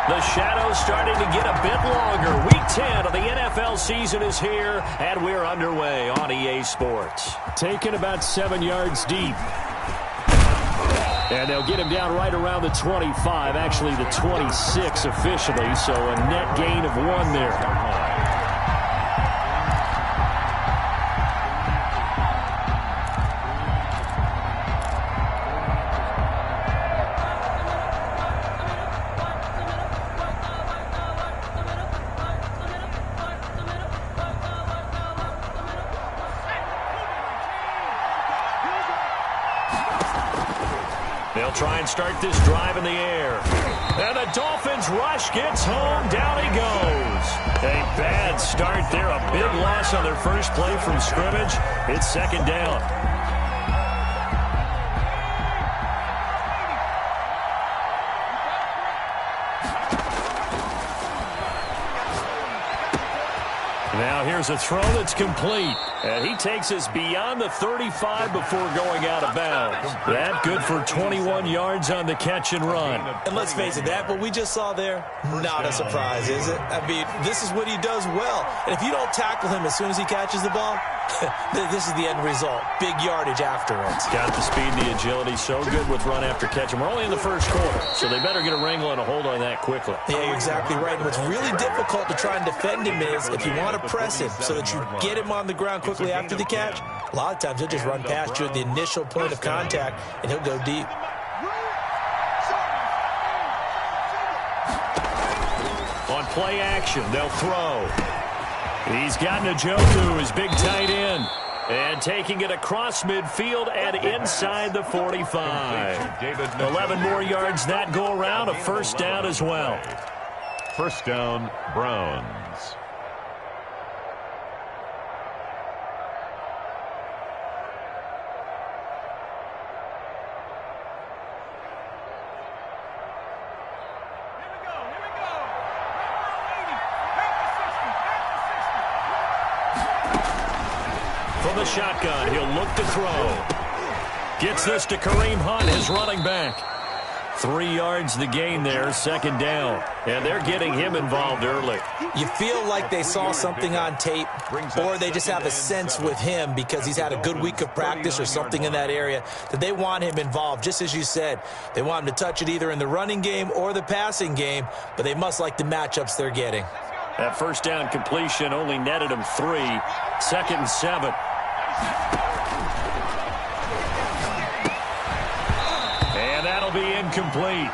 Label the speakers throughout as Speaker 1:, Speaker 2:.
Speaker 1: The shadow's starting to get a bit longer. Week 10 of the NFL season is here, and we're underway on EA Sports.
Speaker 2: Taken about 7 yards deep. And they'll get him down right around the 25, actually the 26 officially, so a net gain of 1 there.
Speaker 1: They'll try and start this drive in the air. And the Dolphins rush gets home. Down he goes. A bad start there. A big loss on their first play from scrimmage. It's second down. Now here's a throw that's complete. And he takes us beyond the 35 before going out of bounds. That good for 21 yards on the catch and run.
Speaker 3: And let's face it, that what we just saw there, not a surprise, is it? I mean, this is what he does well. And if you don't tackle him as soon as he catches the ball, this is the end result. Big yardage afterwards.
Speaker 1: Got the speed and the agility. So good with run after catch. And we're only in the first quarter, so they better get a wrangle and a hold on that quickly.
Speaker 3: Yeah, you're exactly right. And what's really difficult to try and defend him is if you want to press him so that you get him on the ground quickly after the catch, a lot of times he'll just run past you at the initial point of contact, and he'll go deep.
Speaker 1: On play action, they'll throw. He's got Njoku, his big tight end. And taking it across midfield and inside the 45. 11 more yards that go around, a first down as well.
Speaker 4: First down, Browns.
Speaker 1: From the shotgun, he'll look to throw. Gets this to Kareem Hunt, his running back. 3 yards the gain there, second down. And they're getting him involved early.
Speaker 3: You feel like they saw something on tape, or they just have a sense with him because he's had a good week of practice or something in that area that they want him involved. Just as you said, they want him to touch it either in the running game or the passing game, but they must like the matchups they're getting.
Speaker 1: That first down completion only netted him 3. Second and 7. And that'll be incomplete.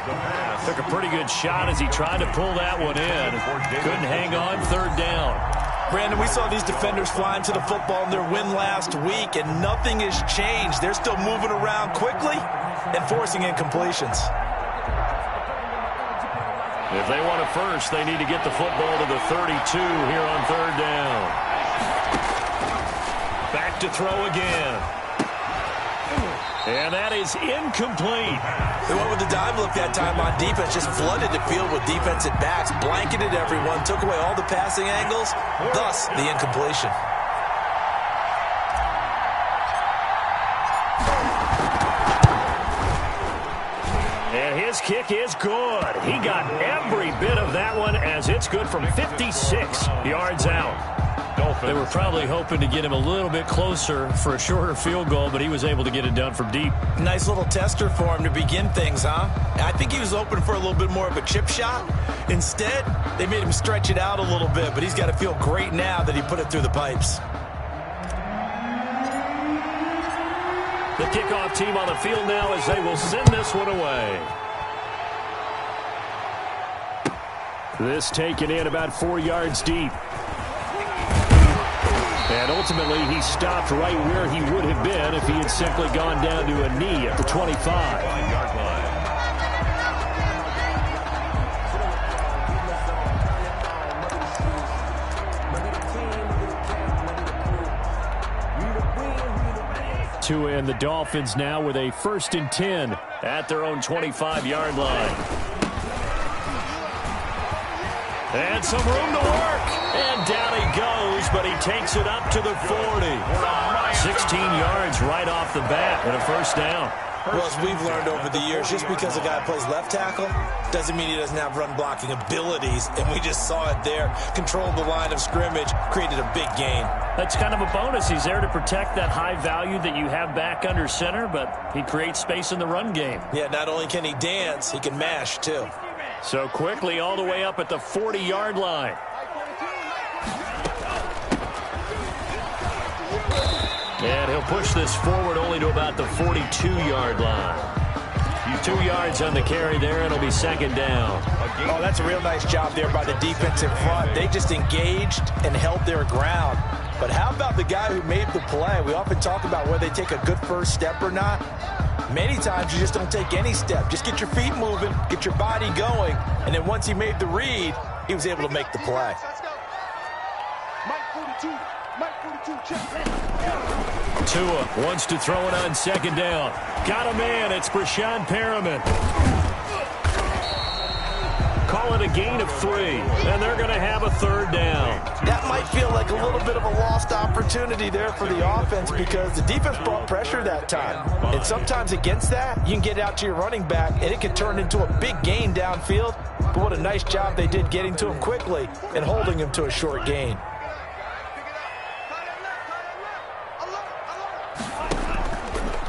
Speaker 1: Took a pretty good shot as he tried to pull that one in. Couldn't hang on, third down.
Speaker 3: Brandon, we saw these defenders flying to the football in their win last week, and nothing has changed. They're still moving around quickly and forcing incompletions.
Speaker 1: If they want it first, they need to get the football to the 32 here on third down. Back to throw again. And that is incomplete.
Speaker 3: They went with the dime look that time on defense, just flooded the field with defensive backs, blanketed everyone, took away all the passing angles, thus the incompletion.
Speaker 1: And his kick is good. He got every bit of that one as it's good from 56 yards out. They were probably hoping to get him a little bit closer for a shorter field goal, but he was able to get it done from deep.
Speaker 3: Nice little tester for him to begin things, huh? I think he was hoping for a little bit more of a chip shot. Instead, they made him stretch it out a little bit, but he's got to feel great now that he put it through the pipes.
Speaker 1: The kickoff team on the field now as they will send this one away.
Speaker 2: This taken in about 4 yards deep. And ultimately, he stopped right where he would have been if he had simply gone down to a knee at the 25. And the Dolphins now with a 1st and 10
Speaker 1: at their own 25-yard line. And some room to work. And down he goes, but he takes it up to the 40. 16 yards right off the bat and a first down.
Speaker 3: Well, as we've learned over the years, just because a guy plays left tackle doesn't mean he doesn't have run-blocking abilities, and we just saw it there. Controlled the line of scrimmage, created a big gain.
Speaker 2: That's kind of a bonus. He's there to protect that high value that you have back under center, but he creates space in the run game.
Speaker 3: Yeah, not only can he dance, he can mash, too.
Speaker 2: So quickly all the way up at the 40-yard line. And he'll push this forward only to about the 42-yard line. 2 yards on the carry there, and it'll be second down.
Speaker 3: Oh, that's a real nice job there by the defense in front. They just engaged and held their ground. But how about the guy who made the play? We often talk about whether they take a good first step or not. Many times you just don't take any step. Just get your feet moving, get your body going, and then once he made the read, he was able to make the play.
Speaker 2: Tua wants to throw it on second down. Got a man. It's Brashad Perriman. Call it a gain of 3, and they're going to have a third down.
Speaker 3: That might feel like a little bit of a lost opportunity there for the offense because the defense brought pressure that time. And sometimes against that, you can get out to your running back, and it can turn into a big gain downfield. But what a nice job they did getting to him quickly and holding him to a short gain.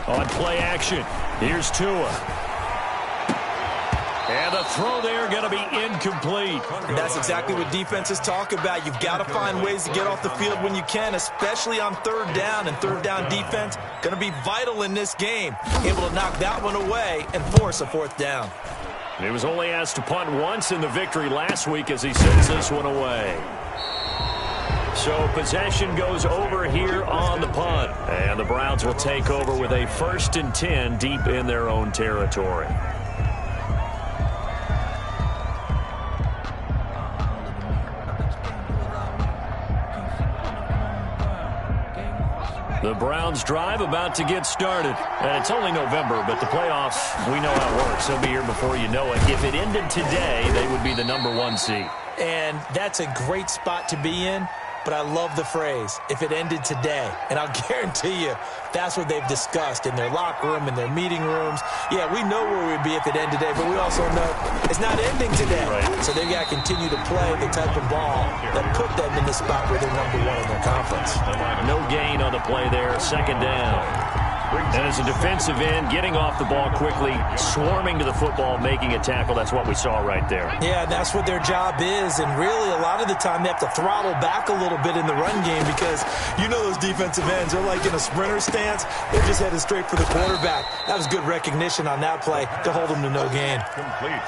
Speaker 2: On play action, here's Tua. And the throw there going to be incomplete.
Speaker 3: And that's exactly what defenses talk about. You've got to find ways to get off the field when you can, especially on third down. And third down defense going to be vital in this game. Able to knock that one away and force a fourth down.
Speaker 2: He was only asked to punt once in the victory last week as he sends this one away. So possession goes over here on the punt. And the Browns will take over with a 1st and 10 deep in their own territory. The Browns drive about to get started. And it's only November, but the playoffs, we know how it works. They'll be here before you know it. If it ended today, they would be the #1 seed.
Speaker 3: And that's a great spot to be in. But I love the phrase, if it ended today. And I'll guarantee you, that's what they've discussed in their locker room, in their meeting rooms. Yeah, we know where we'd be if it ended today, but we also know it's not ending today.
Speaker 2: Right.
Speaker 3: So they've got to continue to play the type of ball that put them in the spot where they're #1 in their conference.
Speaker 2: No gain on the play there, second down. And as a defensive end, getting off the ball quickly, swarming to the football, making a tackle, that's what we saw right there.
Speaker 3: Yeah, that's what their job is, and really a lot of the time they have to throttle back a little bit in the run game because you know those defensive ends, they're like in a sprinter stance. They're just headed straight for the quarterback. That was good recognition on that play to hold them to no gain.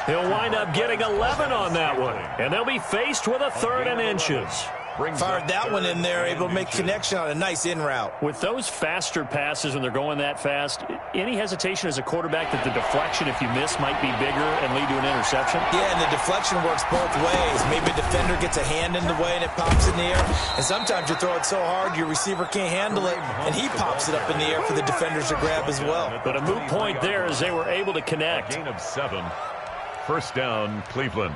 Speaker 2: He'll wind up getting 11 on that one, and they'll be faced with a 3rd and inches.
Speaker 3: Fired that one in there, able to make connection on a nice in route.
Speaker 2: With those faster passes when they're going that fast, any hesitation as a quarterback that the deflection, if you miss, might be bigger and lead to an interception?
Speaker 3: Yeah, and the deflection works both ways. Maybe a defender gets a hand in the way and it pops in the air. And sometimes you throw it so hard your receiver can't handle it, and he pops it up in the air for the defenders to grab as well.
Speaker 2: But a moot point there as they were able to connect.
Speaker 4: Gain of 7. 1st down, Cleveland.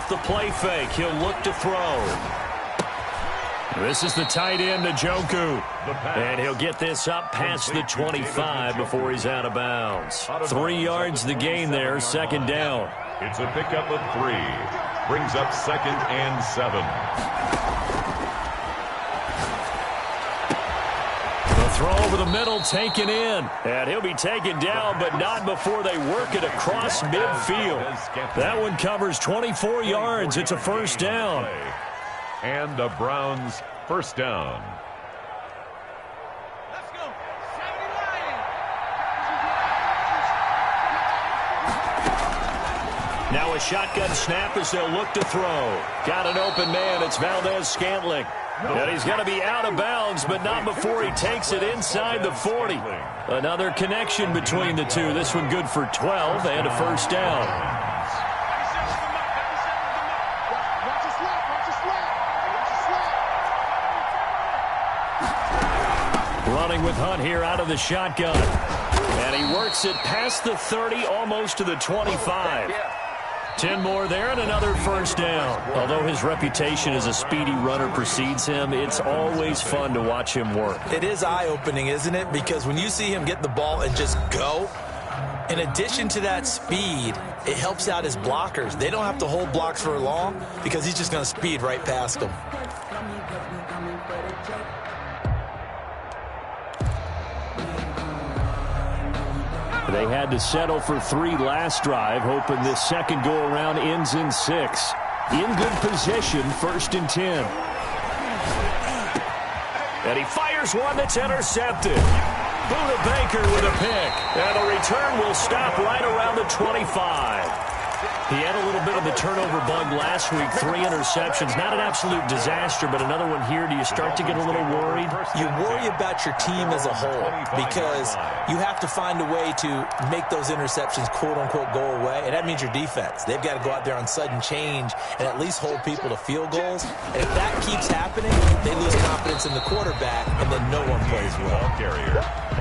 Speaker 2: The play fake. He'll look to throw. This is the tight end, Njoku. And he'll get this up past the 25 before he's out of bounds. 3 yards the gain there, second down.
Speaker 4: It's a pickup of 3. Brings up 2nd and 7.
Speaker 2: Throw over the middle, taken in. And he'll be taken down, but not before they work it across midfield. That one covers 24 yards. It's a 1st down.
Speaker 4: And the Browns' 1st down.
Speaker 5: Let's go. 79.
Speaker 2: Now a shotgun snap as they'll look to throw. Got an open man. It's Valdez-Scantling. And he's going to be out of bounds, but not before he takes it inside the 40. Another connection between the two. This one good for 12 and a 1st down. Running with Hunt here out of the shotgun.
Speaker 1: And he works it past the 30, almost to the 25. 10 more there and another first down. Although his reputation as a speedy runner precedes him, it's always fun to watch him work.
Speaker 3: It is eye-opening, isn't it? Because when you see him get the ball and just go, in addition to that speed, it helps out his blockers. They don't have to hold blocks for long because he's just going to speed right past them.
Speaker 1: They had to settle for 3 last drive, hoping this second go-around ends in 6. In good position, 1st and 10. And he fires one that's intercepted. Buda Baker with a pick. And the return will stop right around the 25. He had a little bit of the turnover bug last week, 3 interceptions. Not an absolute disaster, but another one here. Do you start to get a little worried?
Speaker 3: You worry about your team as a whole because you have to find a way to make those interceptions, quote-unquote, go away, and that means your defense. They've got to go out there on sudden change and at least hold people to field goals. And if that keeps happening, they lose confidence in the quarterback, and then no one plays well.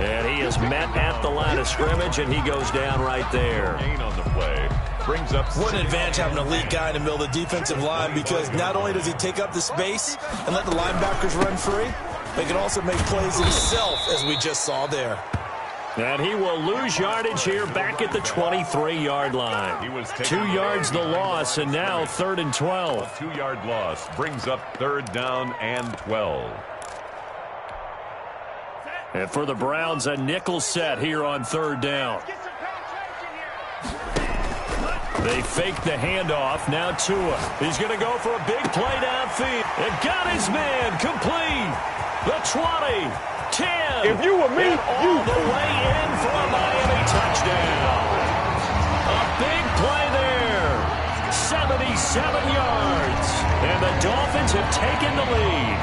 Speaker 1: And he is met at the line of scrimmage, and he goes down right there.
Speaker 4: On the play. Brings up
Speaker 3: what an advantage having an elite guy in the middle of the defensive line, because not only does he take up the space and let the linebackers run free, but he can also make plays himself, as we just saw there.
Speaker 1: And he will lose yardage here back at the 23-yard line. 2 yards the loss, and now 3rd and 12.
Speaker 4: A 2-yard loss brings up 3rd down and 12.
Speaker 1: And for the Browns, a nickel set here on 3rd down. They fake the handoff. Now Tua. He's going to go for a big play downfield. And got his man complete. The 20, 10.
Speaker 6: If you were me,
Speaker 1: all the way in for a Miami touchdown. A big play there. 77 yards. And the Dolphins have taken the lead.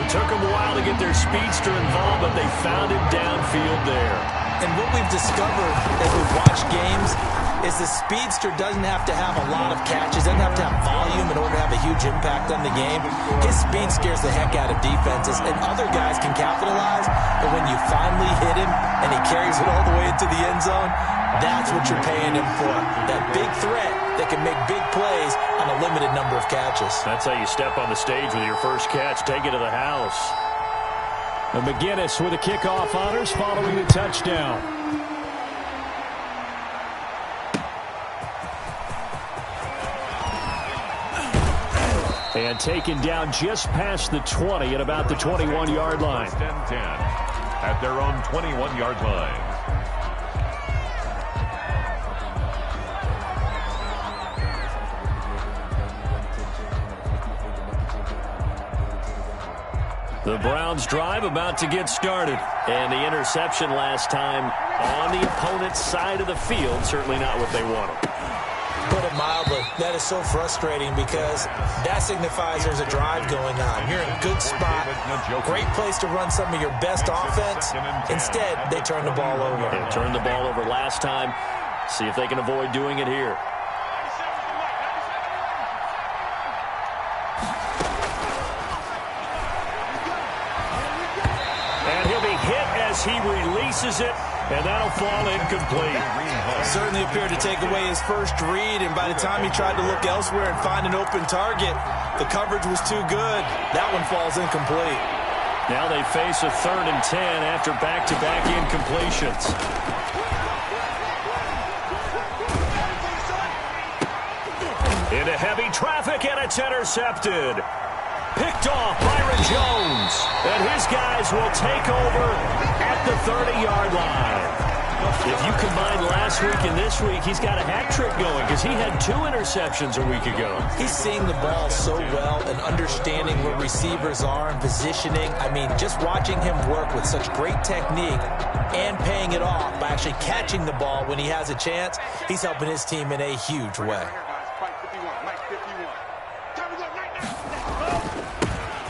Speaker 1: It took them a while to get their speedster involved, but they found him downfield there.
Speaker 3: And what we've discovered as we've watched games is the speedster doesn't have to have a lot of catches, doesn't have to have volume in order to have a huge impact on the game. His speed scares the heck out of defenses, and other guys can capitalize, but when you finally hit him and he carries it all the way into the end zone, that's what you're paying him for. That big threat that can make big plays on a limited number of catches.
Speaker 1: That's how you step on the stage with your first catch. Take it to the house. And McGinnis with the kickoff honors following the touchdown. And taken down just past the 20 at about the 21-yard line.
Speaker 4: 10 at their own 21-yard line.
Speaker 1: The Browns drive about to get started. And the interception last time on the opponent's side of the field. Certainly not what they wanted.
Speaker 3: Put it mildly, that is so frustrating because that signifies there's a drive going on. You're in a good spot, great place to run some of your best offense. Instead, they turn the ball over.
Speaker 1: They turned the ball over last time. See if they can avoid doing it here. And he'll be hit as he releases it, and that'll fall incomplete.
Speaker 3: Certainly appeared to take away his first read, and by the time he tried to look elsewhere and find an open target, the coverage was too good. That one falls incomplete.
Speaker 1: Now they face a 3rd and 10 after back-to-back incompletions. Into heavy traffic, and it's intercepted. Picked off Byron Jones, and his guys will take over at the 30-yard line. If you combine last week and this week, he's got a hat trick going because he had 2 interceptions a week ago.
Speaker 3: He's seeing the ball so well and understanding where receivers are and positioning. I mean, just watching him work with such great technique and paying it off by actually catching the ball when he has a chance, he's helping his team in a huge way.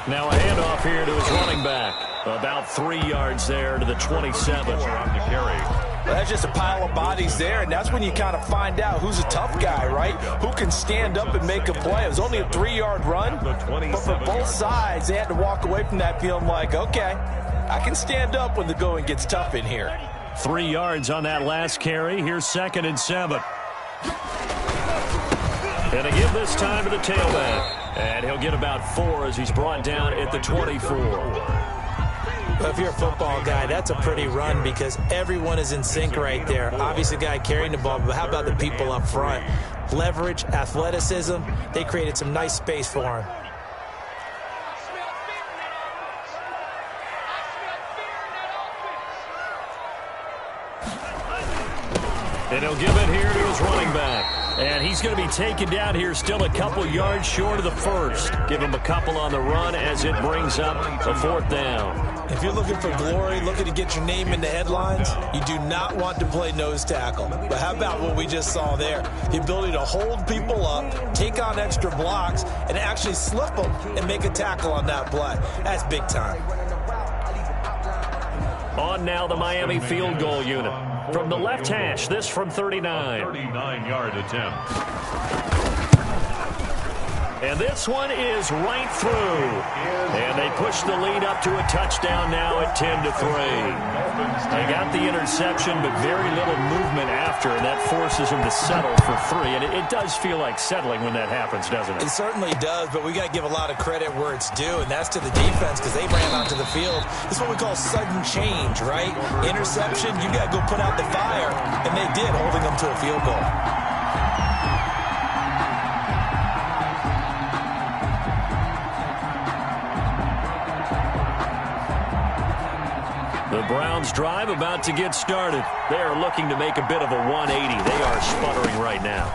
Speaker 1: Now a handoff here to his running back. About 3 yards there to the 27.
Speaker 4: On the carry.
Speaker 3: Well, that's just a pile of bodies there, and that's when you kind of find out who's a tough guy, right? Who can stand up and make a play. It was only a 3-yard run, but for both sides, they had to walk away from that feeling like, okay, I can stand up when the going gets tough in here.
Speaker 1: 3 yards on that last carry. Here's 2nd and 7. And a give this time to the tailback. And he'll get about 4 as he's brought down at the 24.
Speaker 3: Well, if you're a football guy, that's a pretty run because everyone is in sync right there. Obviously, the guy carrying the ball, but how about the people up front? Leverage, athleticism, they created some nice space for him.
Speaker 1: And he'll give it here to his running back. And he's going to be taken down here still a couple yards short of the first. Give him a couple on the run as it brings up a 4th down.
Speaker 3: If you're looking for glory, looking to get your name in the headlines, you do not want to play nose tackle. But how about what we just saw there? The ability to hold people up, take on extra blocks, and actually slip them and make a tackle on that play. That's big time.
Speaker 1: On now the Miami field goal unit. From the left hash, this from 39.
Speaker 4: 39-yard attempt.
Speaker 1: And this one is right through. And they push the lead up to a touchdown now at 10-3. They got the interception, but very little movement after, and that forces them to settle for 3. And it does feel like settling when that happens, doesn't it?
Speaker 3: It certainly does, but we got to give a lot of credit where it's due, and that's to the defense because they ran onto the field. This is what we call sudden change, right? Interception, you got to go put out the fire, and they did, holding them to a field goal.
Speaker 1: The Browns drive about to get started. They are looking to make a bit of a 180. They are sputtering right now.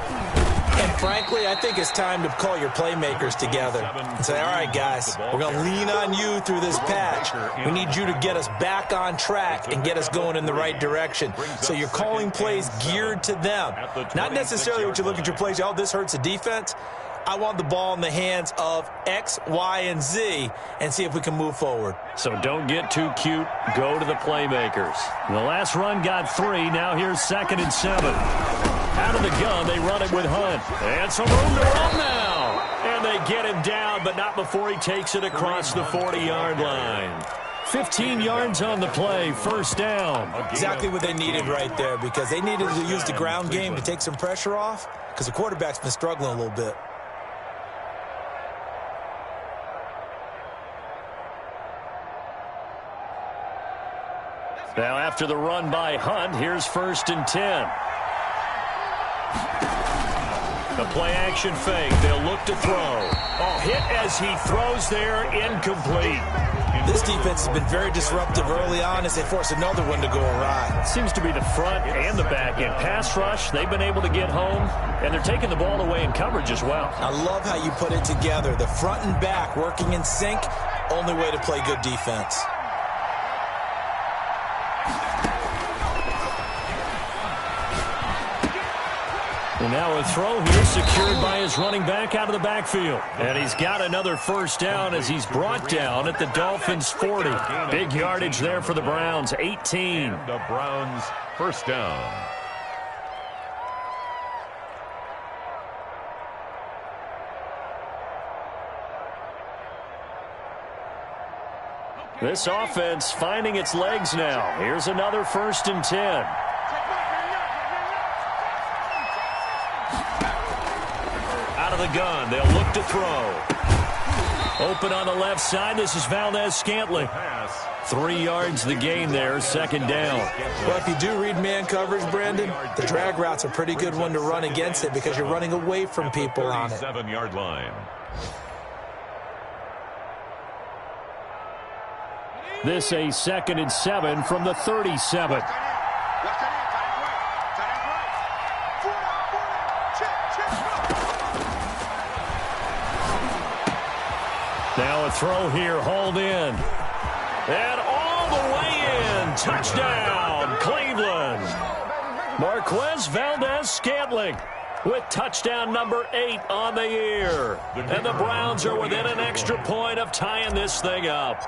Speaker 3: And frankly, I think it's time to call your playmakers together and say, all right, guys, we're going to lean on you through this patch. We need you to get us back on track and get us going in the right direction. So you're calling plays geared to them. Not necessarily what you look at your plays, oh, this hurts the defense. I want the ball in the hands of X, Y, and Z and see if we can move forward.
Speaker 1: So don't get too cute. Go to the playmakers. The last run got 3. Now here's 2nd and 7. Out of the gun, they run it with Hunt. And some room to run now. And they get him down, but not before he takes it across the 40-yard line. 15 yards on the play, 1st down.
Speaker 3: Exactly what they needed right there because they needed to use the ground game to take some pressure off because the quarterback's been struggling a little bit.
Speaker 1: Now after the run by Hunt, here's 1st and 10. The play-action fake. They'll look to throw. Oh, hit as he throws there, incomplete.
Speaker 3: This defense has been very disruptive early on as they force another one to go awry.
Speaker 1: Seems to be the front and the back end. Pass rush, they've been able to get home, and they're taking the ball away in coverage as well.
Speaker 3: I love how you put it together. The front and back working in sync, only way to play good defense.
Speaker 1: And now a throw here secured by his running back out of the backfield. And he's got another 1st down as he's brought down at the Dolphins' 40. Big yardage there for the Browns, 18.
Speaker 4: And the Browns' 1st down.
Speaker 1: This offense finding its legs now. Here's another 1st and 10. The gun. They'll look to throw. Open on the left side. This is Valdez-Scantling. 3 yards the gain there, 2nd down.
Speaker 3: Well, if you do read man coverage, Brandon, the drag route's a pretty good one to run against it because you're running away from people on it.
Speaker 4: 37-yard line.
Speaker 1: This a 2nd and 7 from the 37. Now a throw here, hauled in. And all the way in. Touchdown, Cleveland. Marquez Valdez-Scantling with touchdown number 8 on the year. And the Browns are within an extra point of tying this thing up.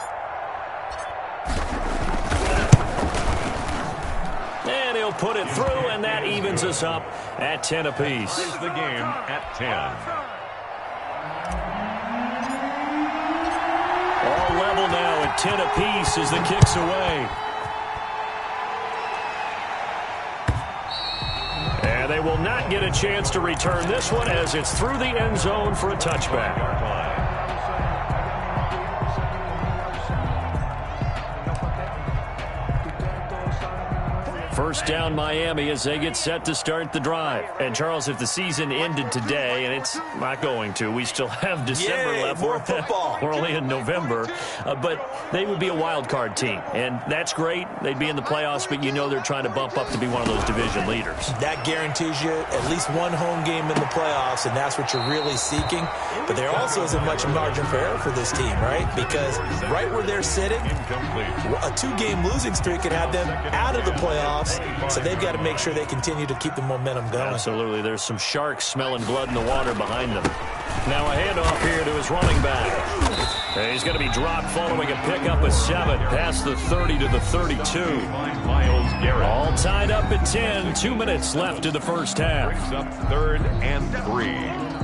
Speaker 1: And he'll put it through, and that evens us up at 10 apiece.
Speaker 4: The game at 10.
Speaker 1: All level now at 10 apiece as the kick's away. they will not get a chance to return this one as it's through the end zone for a touchback. First down Miami as they get set to start the drive. And, Charles, if the season ended today, and it's not going to, we still have December left.
Speaker 3: More football.
Speaker 1: We're only in November. But they would be a wild card team. And that's great. They'd be in the playoffs, but you know they're trying to bump up to be one of those division leaders.
Speaker 3: That guarantees you at least one home game in the playoffs, and that's what you're really seeking. But there also isn't much margin for error for this team, right? Because right where they're sitting, a two-game losing streak could have them out of the playoffs. So they've got to make sure they continue to keep the momentum going.
Speaker 1: Absolutely. There's some sharks smelling blood in the water behind them. Now a handoff here to his running back. And he's going to be dropped following a pickup of 7 past the 30 to the 32. All tied up at 10. 2 minutes left in the first half.
Speaker 4: Brings up 3rd and 3.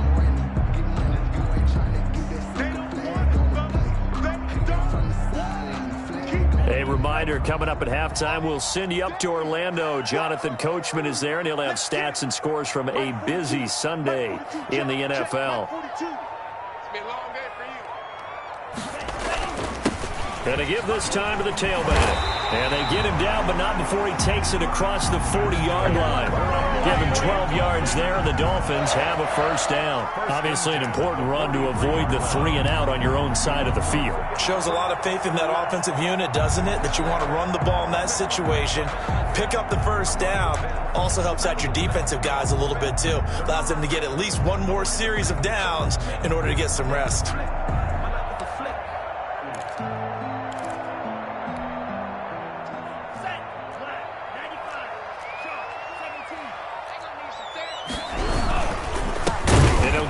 Speaker 1: A reminder, coming up at halftime, we'll send you up to Orlando. Jonathan Coachman is there, and he'll have stats and scores from a busy Sunday in the NFL. And they give this time to the tailback. And they get him down, but not before he takes it across the 40-yard line. Give him 12 yards there, and the Dolphins have a first down. Obviously an important run to avoid the 3-and-out on your own side of the field.
Speaker 3: Shows a lot of faith in that offensive unit, doesn't it? That you want to run the ball in that situation. Pick up the first down. Also helps out your defensive guys a little bit, too. Allows them to get at least one more series of downs in order to get some rest.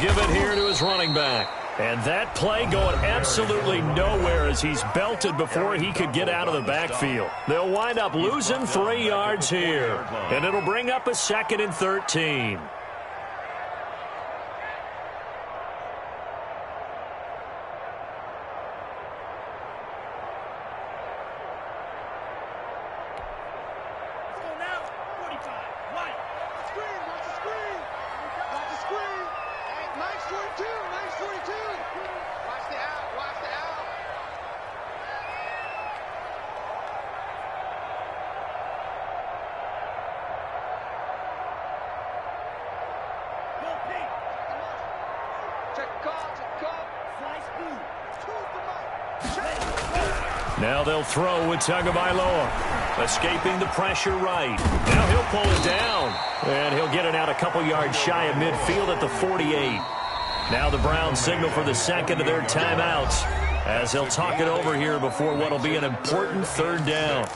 Speaker 1: Give it here to his running back. And that play going absolutely nowhere as he's belted before he could get out of the backfield. They'll wind up losing 3 yards here. And it'll bring up a 2nd and 13. Now they'll throw with Tagovailoa. Escaping the pressure right. Now he'll pull it down. And he'll get it out a couple yards shy of midfield at the 48. Now the Browns signal for the second of their timeouts as they'll talk it over here before what will be an important 3rd down.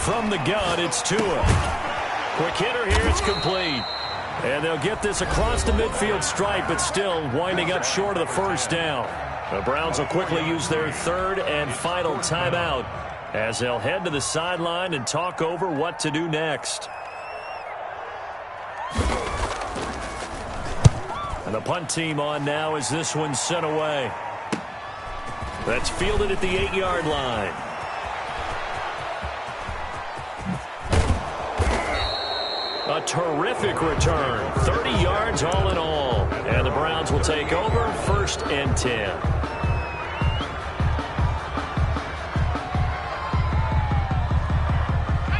Speaker 1: From the gun, it's Tua. Quick hitter here, it's complete. And they'll get this across the midfield stripe, but still winding up short of the first down. The Browns will quickly use their 3rd and final timeout as they'll head to the sideline and talk over what to do next. And the punt team on now as this one's sent away. That's fielded at the 8-yard line. A terrific return. 30 yards all in all. And the Browns will take over 1st and 10.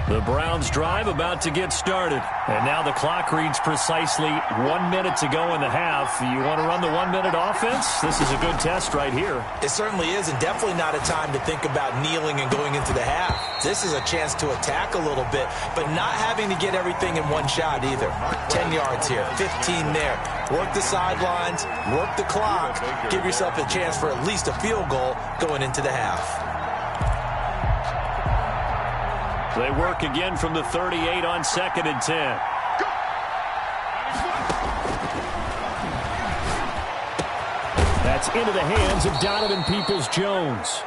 Speaker 1: The Browns drive about to get started. And now the clock reads precisely 1 minute to go in the half. You want to run the 1 minute offense? This is a good test right here.
Speaker 3: It certainly is, and definitely not a time to think about kneeling and going into the half. This is a chance to attack a little bit, but not having to get everything in one shot either. 10 yards here, 15 there. Work the sidelines, work the clock, give yourself a chance for at least a field goal going into the half.
Speaker 1: They work again from the 38 on 2nd and 10. That's into the hands of Donovan Peoples-Jones.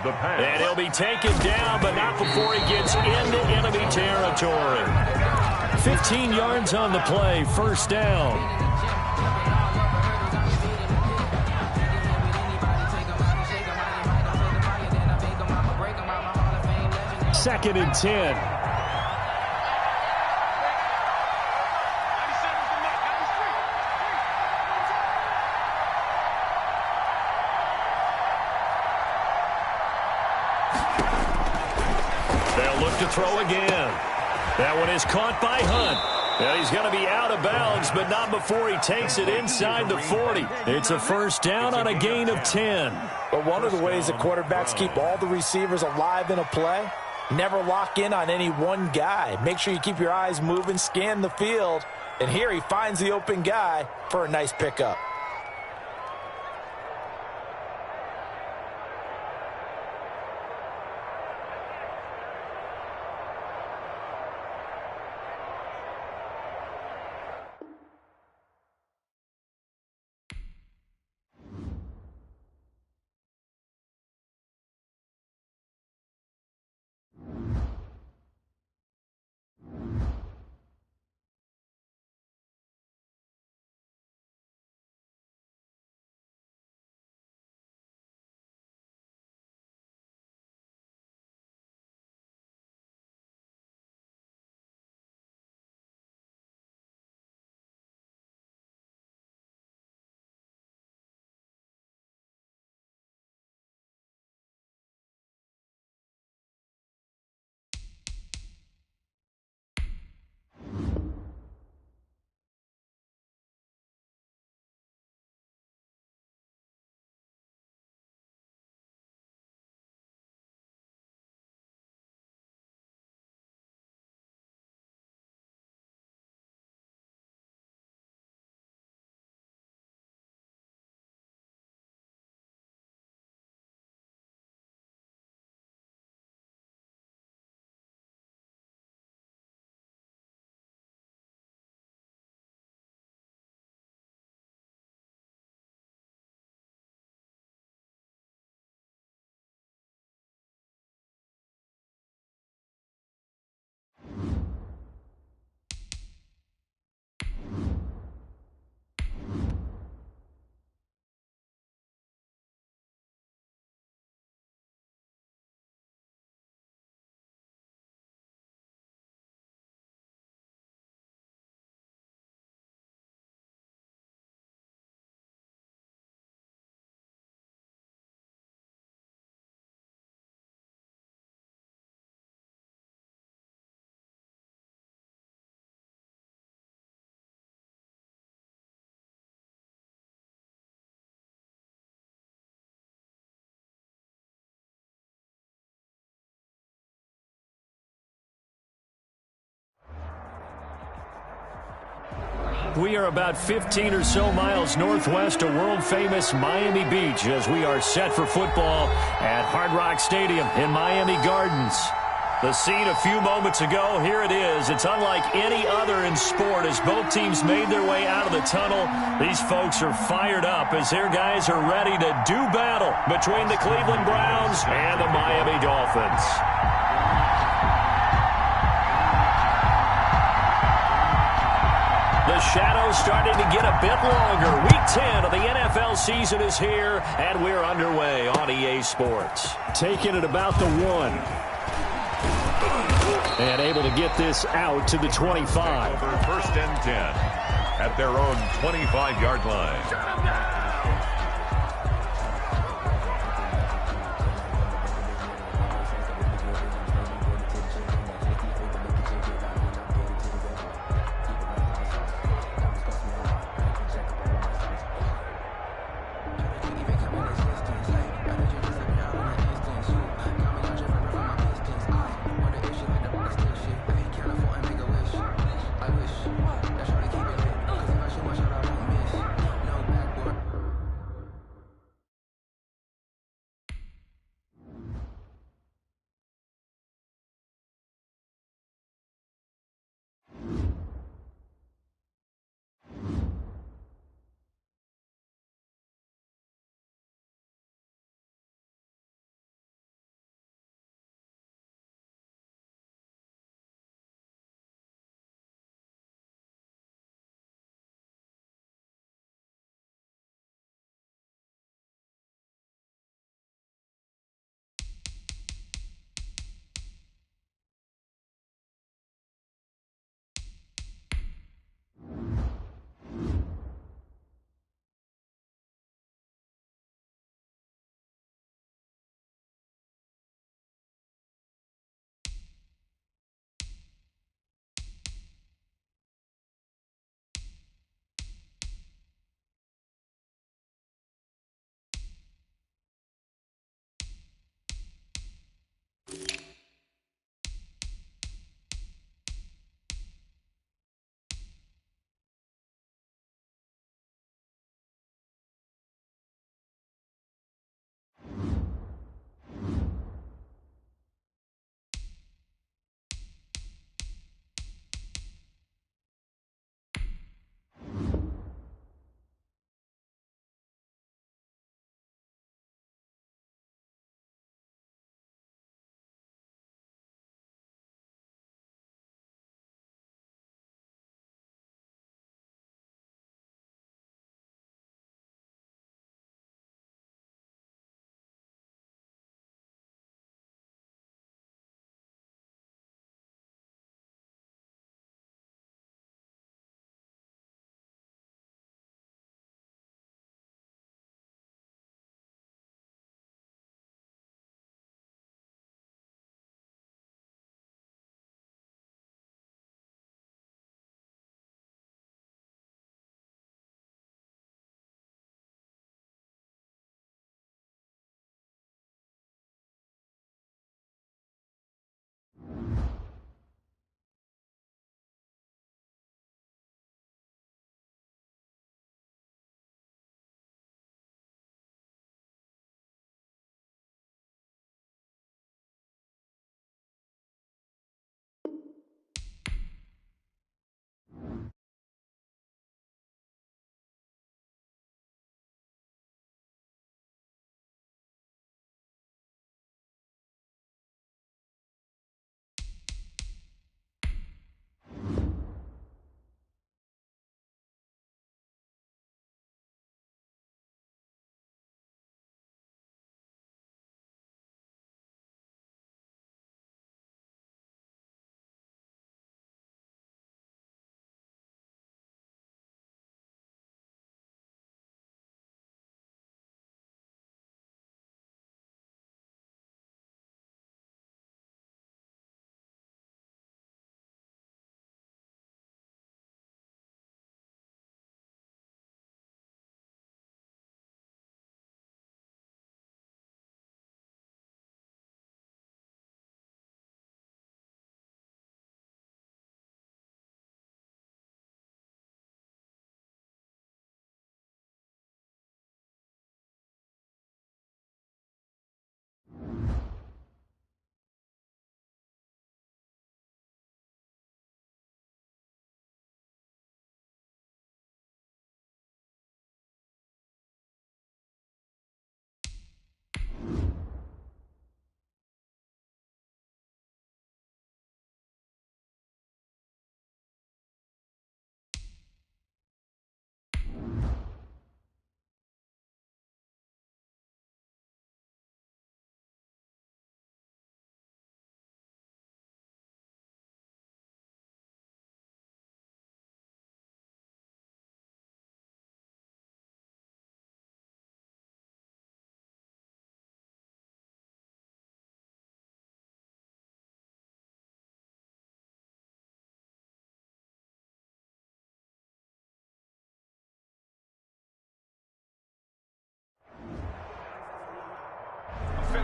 Speaker 1: And he'll be taken down, but not before he gets into enemy territory. 15 yards on the play, first down. Second and 10. They'll look to throw again. That one is caught by Hunt. And he's going to be out of bounds, but not before he takes it inside the 40. It's a first down on a gain of 10.
Speaker 3: But one of the ways that quarterbacks keep all the receivers alive in a play, never lock in on any one guy. Make sure you keep your eyes moving, scan the field. And here he finds the open guy for a nice pickup.
Speaker 1: We are about 15 or so miles northwest of world-famous Miami Beach as we are set for football at Hard Rock Stadium in Miami Gardens. The scene a few moments ago, here it is. It's unlike any other in sport as both teams made their way out of the tunnel. These folks are fired up as their guys are ready to do battle between the Cleveland Browns and the Miami Dolphins. The shadow's starting to get a bit longer. Week 10 of the NFL season is here, and we're underway on EA Sports. Taking it about the 1. And able to get this out to the 25.
Speaker 4: First and 10 at their own 25-yard line.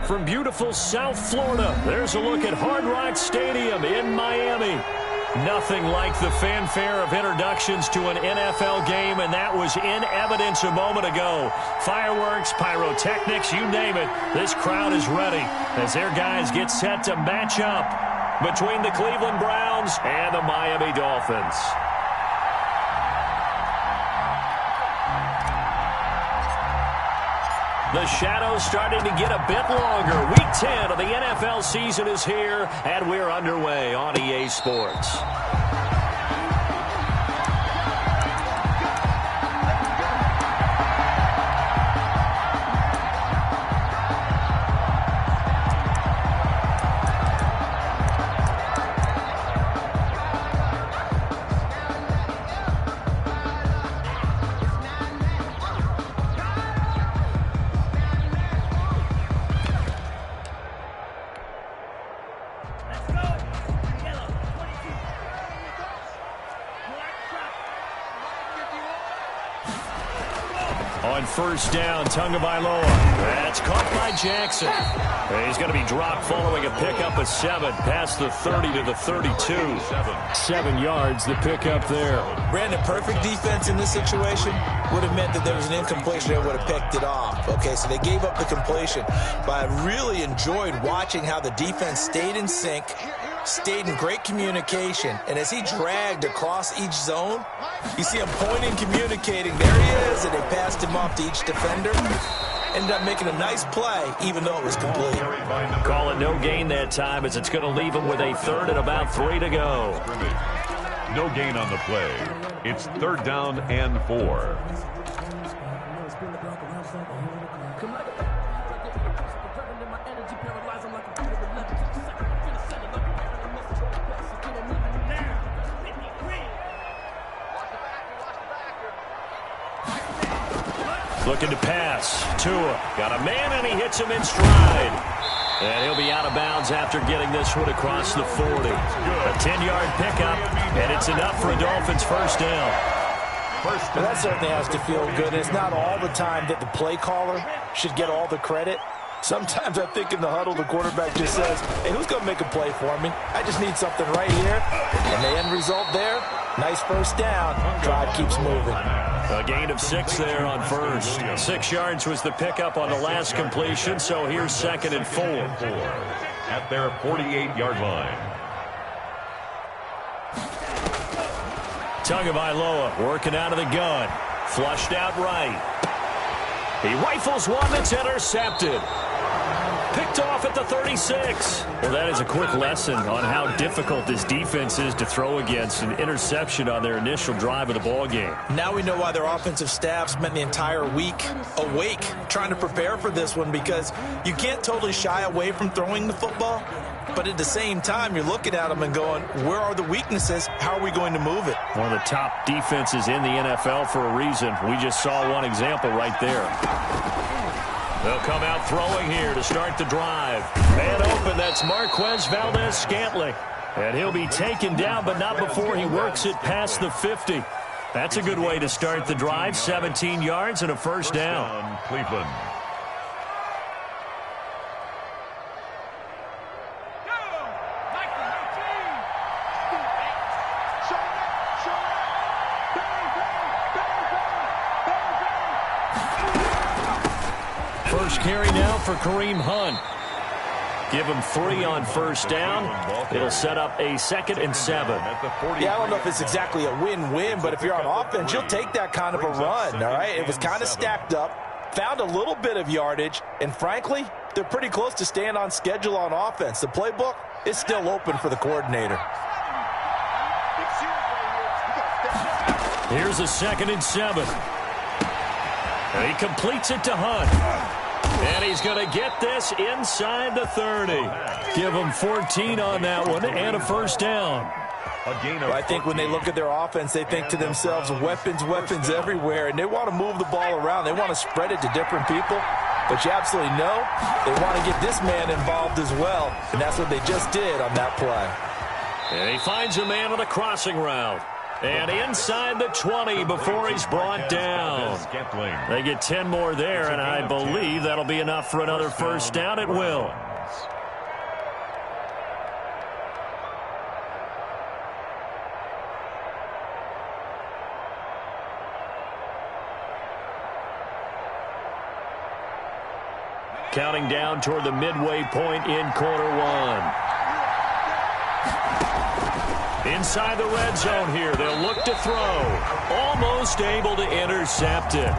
Speaker 1: from beautiful South Florida, there's a look at Hard Rock Stadium in Miami. Nothing like the fanfare of introductions to an NFL game, and that was in evidence a moment ago. Fireworks, pyrotechnics, you name it. This crowd is ready as their guys get set to match up between the Cleveland Browns and the Miami Dolphins. The shadow's starting to get a bit longer. Week 10 of the NFL season is here, and we're underway on EA Sports. On first down, Tagovailoa. That's caught by Jackson. He's going to be dropped following a pickup of 7 past the 30 to the 32. 7 yards, the pickup there.
Speaker 3: Brandon, perfect defense in this situation would have meant that there was an incompletion. They would have picked it off. Okay, so they gave up the completion. But I really enjoyed watching how the defense stayed in sync, stayed in great communication, and as he dragged across each zone, you see him pointing, communicating. There he is, and they passed him off to each defender. Ended up making a nice play, even though it was complete.
Speaker 1: Call it no gain that time, as it's going to leave him with a third and about 3 to go.
Speaker 4: No gain on the play. It's 3rd down and 4.
Speaker 1: Looking to pass. Tua got a man, and he hits him in stride. And he'll be out of bounds after getting this one across the 40. A 10-yard pickup, and it's enough for a Dolphins first down.
Speaker 3: Well, that certainly has to feel good. It's not all the time that the play caller should get all the credit. Sometimes I think in the huddle, the quarterback just says, hey, who's going to make a play for me? I just need something right here. And the end result there, nice first down. Drive keeps moving.
Speaker 1: A gain of 6 there on first. 6 yards was the pickup on the last completion, so here's 2nd and 4.
Speaker 4: At their 48-yard line.
Speaker 1: Tagovailoa working out of the gun. Flushed out right. He rifles one that's intercepted. Picked off at the 36. Well, that is a quick lesson on how difficult this defense is to throw against. An interception on their initial drive of the ball game.
Speaker 3: Now we know why their offensive staff spent the entire week awake trying to prepare for this one, because you can't totally shy away from throwing the football. But at the same time, you're looking at them and going, where are the weaknesses? How are we going to move it?
Speaker 1: One of the top defenses in the NFL for a reason. We just saw one example right there. They'll come out throwing here to start the drive. Man open, that's Marquez Valdez-Scantling. And he'll be taken down, but not before he works it past the 50. That's a good way to start the drive. 17 yards and a first down.
Speaker 4: Cleveland.
Speaker 1: First carry now for Kareem Hunt. Give him 3 on first down. It'll set up a 2nd and 7.
Speaker 3: Yeah, I don't know if it's exactly a win-win, but if you're on offense, you'll take that kind of a run, all right? It was kind of stacked up, found a little bit of yardage, and frankly, they're pretty close to staying on schedule on offense. The playbook is still open for the coordinator.
Speaker 1: Here's a 2nd and 7. And he completes it to Hunt. And he's going to get this inside the 30. Give him 14 on that one and a first down.
Speaker 3: I think when they look at their offense, they think to themselves, weapons, weapons everywhere, and they want to move the ball around. They want to spread it to different people. But you absolutely know they want to get this man involved as well, and that's what they just did on that play.
Speaker 1: And he finds a man on the crossing route. And inside the 20 before he's brought down. They get 10 more there, and I believe that'll be enough for another first down. It will. Counting down toward the midway point in quarter one. Inside the red zone here. They'll look to throw. Almost able to intercept it.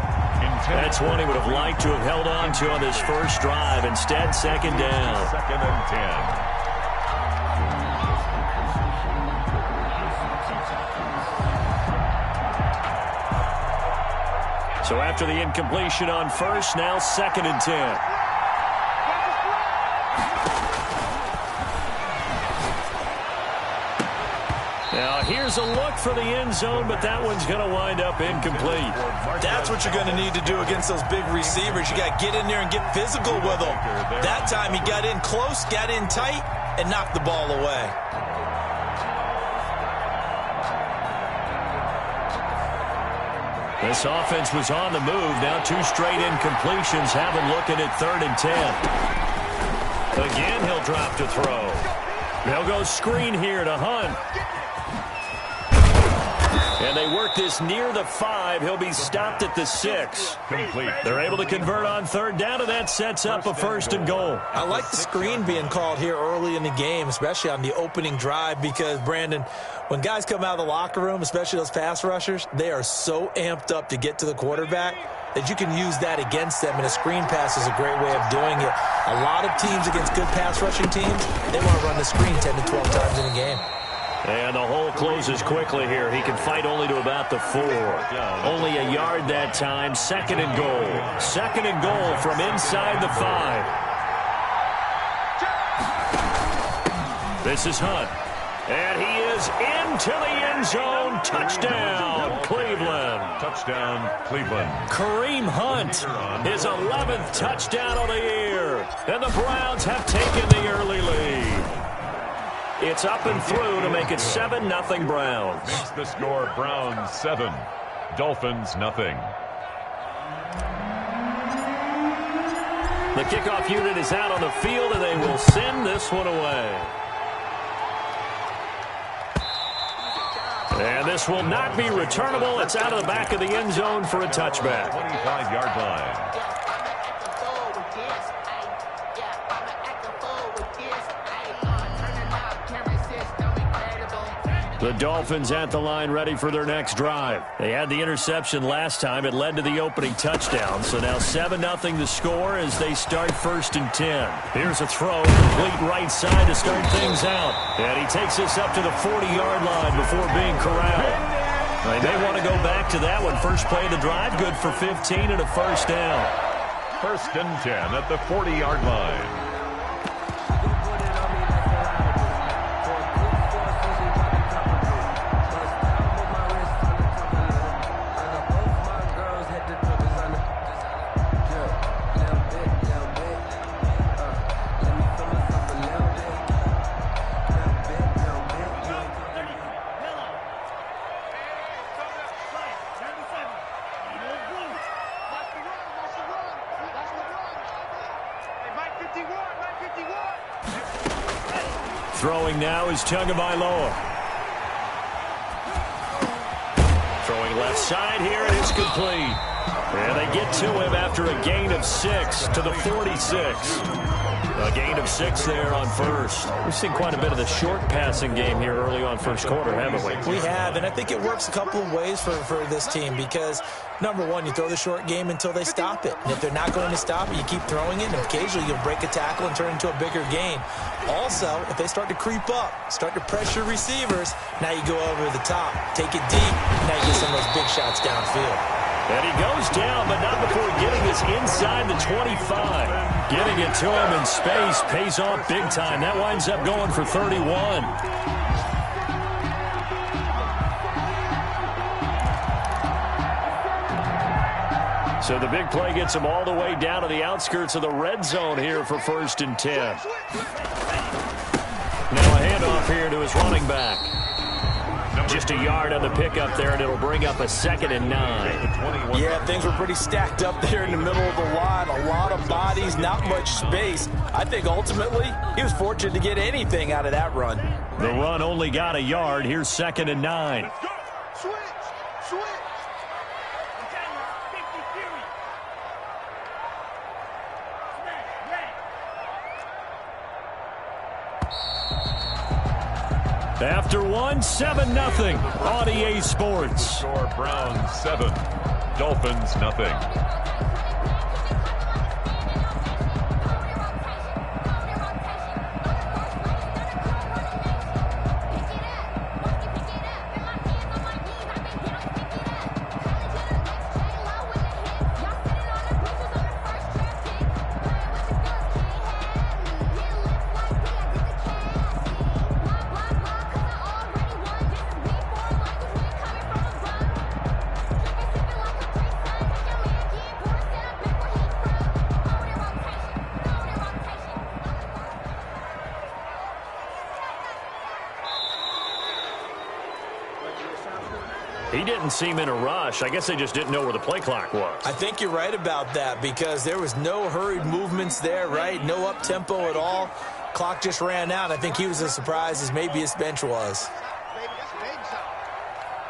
Speaker 1: That's one he would have liked to have held on to on this first drive. Instead, second down.
Speaker 4: Second and 10.
Speaker 1: So after the incompletion on first, now second and 10. Now, here's a look for the end zone, but that one's going to wind up incomplete.
Speaker 3: That's what you're going to need to do against those big receivers. You got to get in there and get physical with them. That time he got in close, got in tight, and knocked the ball away.
Speaker 1: This offense was on the move. Now two straight incompletions have him looking at third and 10. Again, he'll drop to throw. They'll go screen here to Hunt. And they work this near the 5. He'll be stopped at the 6.
Speaker 4: Complete.
Speaker 1: They're able to convert on third down, and that sets up a first and goal.
Speaker 3: I like the screen being called here early in the game, especially on the opening drive, because, Brandon, when guys come out of the locker room, especially those pass rushers, they are so amped up to get to the quarterback that you can use that against them, and a screen pass is a great way of doing it. A lot of teams against good pass rushing teams, they want to run the screen 10 to 12 times in a game.
Speaker 1: And the hole closes quickly here. He can fight only to about the 4. Only a yard that time. Second and goal. Second and goal from inside the 5. This is Hunt. And he is into the end zone. Touchdown, Cleveland.
Speaker 4: Touchdown, Cleveland.
Speaker 1: Kareem Hunt, his 11th touchdown of the year. And the Browns have taken the early lead. It's up and through to make it 7-0 Browns.
Speaker 4: Makes the score Browns 7, Dolphins nothing.
Speaker 1: The kickoff unit is out on the field, and they will send this one away. And this will not be returnable. It's out of the back of the end zone for a touchback.
Speaker 4: 25-yard line.
Speaker 1: The Dolphins at the line ready for their next drive. They had the interception last time. It led to the opening touchdown. So now 7-0 the score as they start first and 10. Here's a throw, complete right side to start things out. And he takes this up to the 40-yard line before being corralled. They may want to go back to that one. First play of the drive, good for 15 and a first down.
Speaker 4: First and 10 at the 40-yard line.
Speaker 1: Throwing now is Tagovailoa. Throwing left side here, and it's complete. And they get to him after a gain of 6 to the 46. A gain of 6 there on first. We've seen quite a bit of the short passing game here early on first quarter, haven't we?
Speaker 3: We have, and I think it works a couple of ways for this team because, number one, you throw the short game until they stop it. And if they're not going to stop it, you keep throwing it, and occasionally you'll break a tackle and turn it into a bigger gain. Also, if they start to creep up, start to pressure receivers, now you go over the top, take it deep, now you get some of those big shots downfield.
Speaker 1: And he goes down, but not before getting this inside the 25. Getting it to him in space pays off big time. That winds up going for 31. So the big play gets him all the way down to the outskirts of the red zone here for first and 10. Now a handoff here to his running back. Just a yard on the pickup there, and it'll bring up a 2nd and 9.
Speaker 3: Yeah, things were pretty stacked up there in the middle of the line. A lot of bodies, not much space. I think ultimately he was fortunate to get anything out of that run.
Speaker 1: The run only got a yard. Here's 2nd and 9.
Speaker 5: Let's go. Switch. Switch.
Speaker 1: After one, 7-0 on EA Sports.
Speaker 4: Score Browns 7, Dolphins nothing.
Speaker 1: He didn't seem in a rush. I guess they just didn't know where the play clock was.
Speaker 3: I think you're right about that because there was no hurried movements there, right? No up-tempo at all. Clock just ran out. I think he was as surprised as maybe his bench was.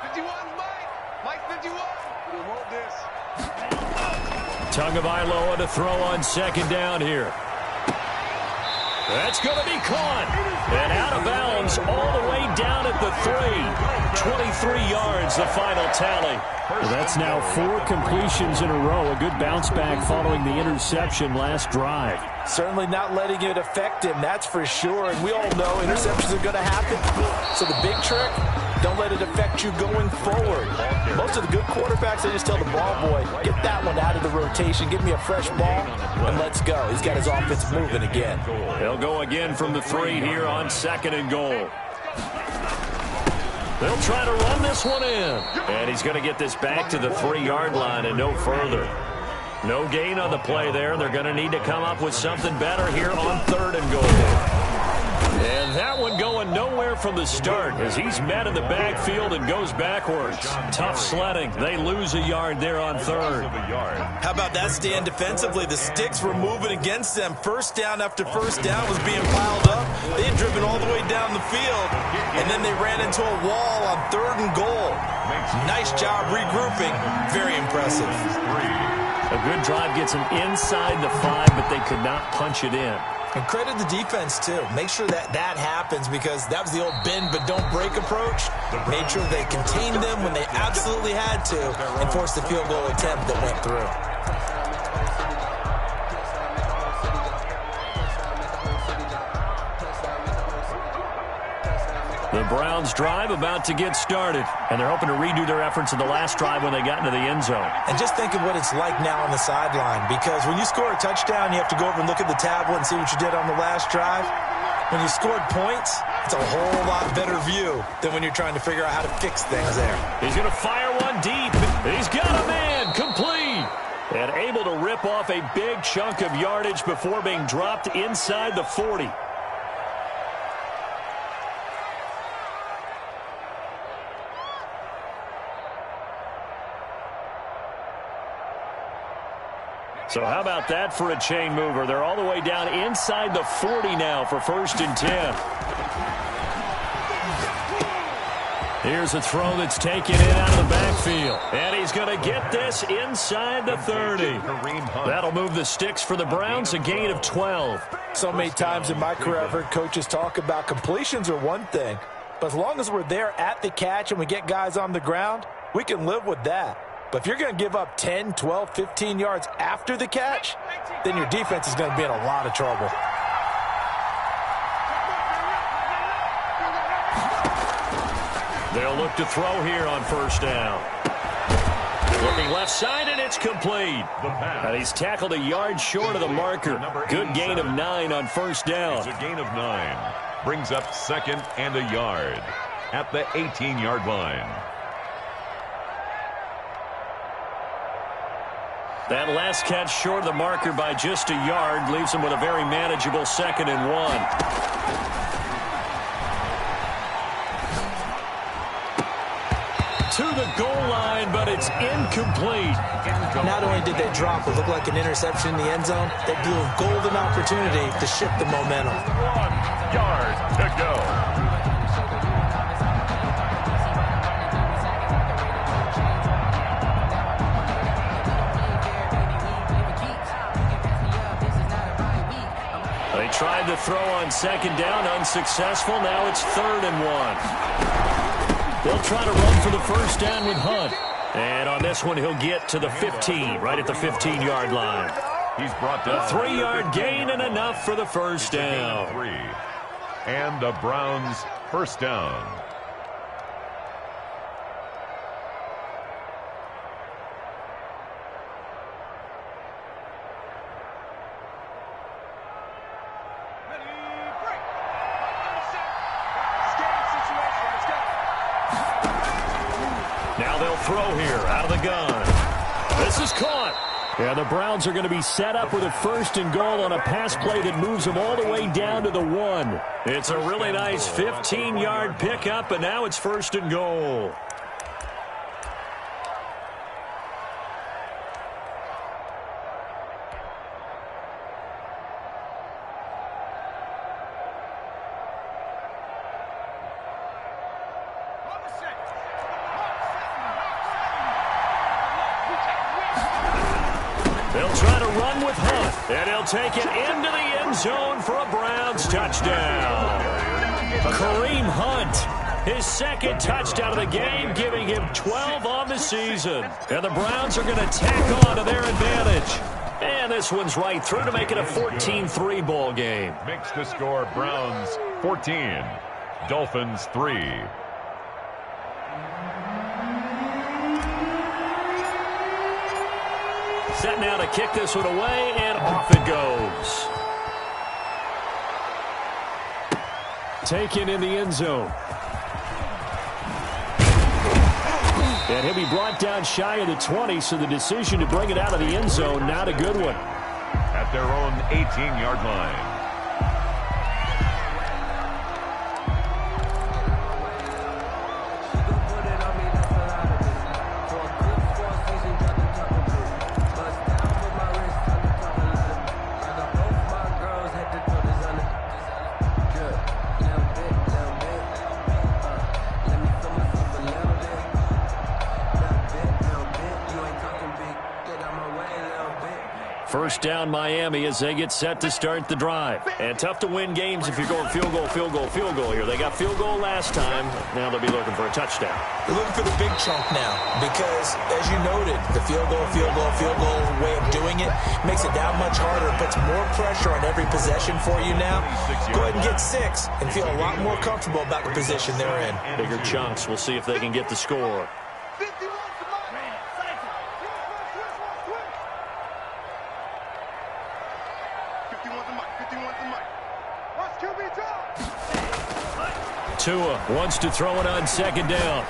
Speaker 5: 51, Mike 51. We want this.
Speaker 1: Tagovailoa to throw on 2nd down here. That's going to be caught. And out of bounds all the way down at the 3. 23 yards, the final tally.
Speaker 2: Well, that's now 4 completions in a row. A good bounce back following the interception last drive.
Speaker 3: Certainly not letting it affect him, that's for sure. And we all know interceptions are going to happen. So the big trick, don't let it affect you going forward. Most of the good quarterbacks, they just tell the ball boy, get that one out of the rotation, give me a fresh ball, and let's go. He's got his offense moving again.
Speaker 1: They'll go again from the 3 here on 2nd and goal. They'll try to run this one in. And he's going to get this back to the 3-yard line and no further. No gain on the play there. They're going to need to come up with something better here on 3rd and goal. And that one going nowhere from the start as he's met in the backfield and goes backwards. Tough sledding. They lose a yard there on 3rd.
Speaker 3: How about that stand defensively? The sticks were moving against them. First down after first down was being piled up. They had driven all the way down the field, and then they ran into a wall on 3rd and goal. Nice job regrouping. Very impressive.
Speaker 1: A good drive gets them inside the 5, but they could not punch it in.
Speaker 3: And credit the defense, too. Make sure that happens because that was the old bend but don't break approach. Made sure they contained them when they absolutely had to and forced the field goal attempt that went through.
Speaker 1: The Browns drive about to get started, and they're hoping to redo their efforts in the last drive when they got into the end zone.
Speaker 3: And just think of what it's like now on the sideline, because when you score a touchdown, you have to go over and look at the tablet and see what you did on the last drive. When you scored points, it's a whole lot better view than when you're trying to figure out how to fix things there.
Speaker 1: He's going to fire one deep. He's got a man complete. And able to rip off a big chunk of yardage before being dropped inside the 40. So how about that for a chain mover? They're all the way down inside the 40 now for 1st and 10. Here's a throw that's taken in out of the backfield. And he's going to get this inside the 30. That'll move the sticks for the Browns, a gain of 12.
Speaker 3: So many times in my career I've heard coaches talk about completions are one thing, but as long as we're there at the catch and we get guys on the ground, we can live with that. But if you're going to give up 10, 12, 15 yards after the catch, then your defense is going to be in a lot of trouble.
Speaker 1: They'll look to throw here on 1st down. Looking left side, and it's complete. And he's tackled a yard short of the marker. Good gain of 9 on 1st down.
Speaker 4: It's a gain of 9. Brings up 2nd and a yard at the 18-yard line.
Speaker 1: That last catch short of the marker by just a yard leaves him with a very manageable 2nd and 1. to the goal line, but it's incomplete.
Speaker 3: Not only did they drop what looked like an interception in the end zone, they blew a golden opportunity to shift the momentum.
Speaker 4: 1 yard to go.
Speaker 1: They tried to throw on second down, unsuccessful. Now it's 3rd and 1. They'll try to run for the first down with Hunt. And on this one, he'll get to the 15, right at the 15-yard line.
Speaker 4: He's brought down.
Speaker 1: A 3-yard gain and enough for the first down.
Speaker 4: 3. And the Browns first down.
Speaker 1: Now they'll throw here out of the gun. This is caught. Yeah, the Browns are going to be set up with a 1st and goal on a pass play that moves them all the way down to the 1. It's a really nice 15-yard pickup, and now it's 1st and goal. They'll try to run with Hunt, and he'll take it into the end zone for a Browns touchdown. Kareem Hunt, his 2nd touchdown of the game, giving him 12 on the season. And the Browns are going to tack on to their advantage. And this one's right through to make it a 14-3 ball game.
Speaker 4: Makes the score Browns 14, Dolphins 3.
Speaker 1: Set now to kick this one away, and off it goes. Taken in the end zone. And he'll be brought down shy of the 20, so the decision to bring it out of the end zone, not a good one.
Speaker 4: At their own 18-yard line.
Speaker 1: First down Miami as they get set to start the drive. And tough to win games if you're going field goal, field goal, field goal here. They got field goal last time. Now they'll be looking for a touchdown.
Speaker 3: They're looking for the big chunk now because, as you noted, the field goal way of doing it makes it that much harder. Puts more pressure on every possession for you now. Go ahead and get 6 and feel a lot more comfortable about the position they're in.
Speaker 1: Bigger chunks. We'll see if they can get the score. Tua wants to throw it on second down.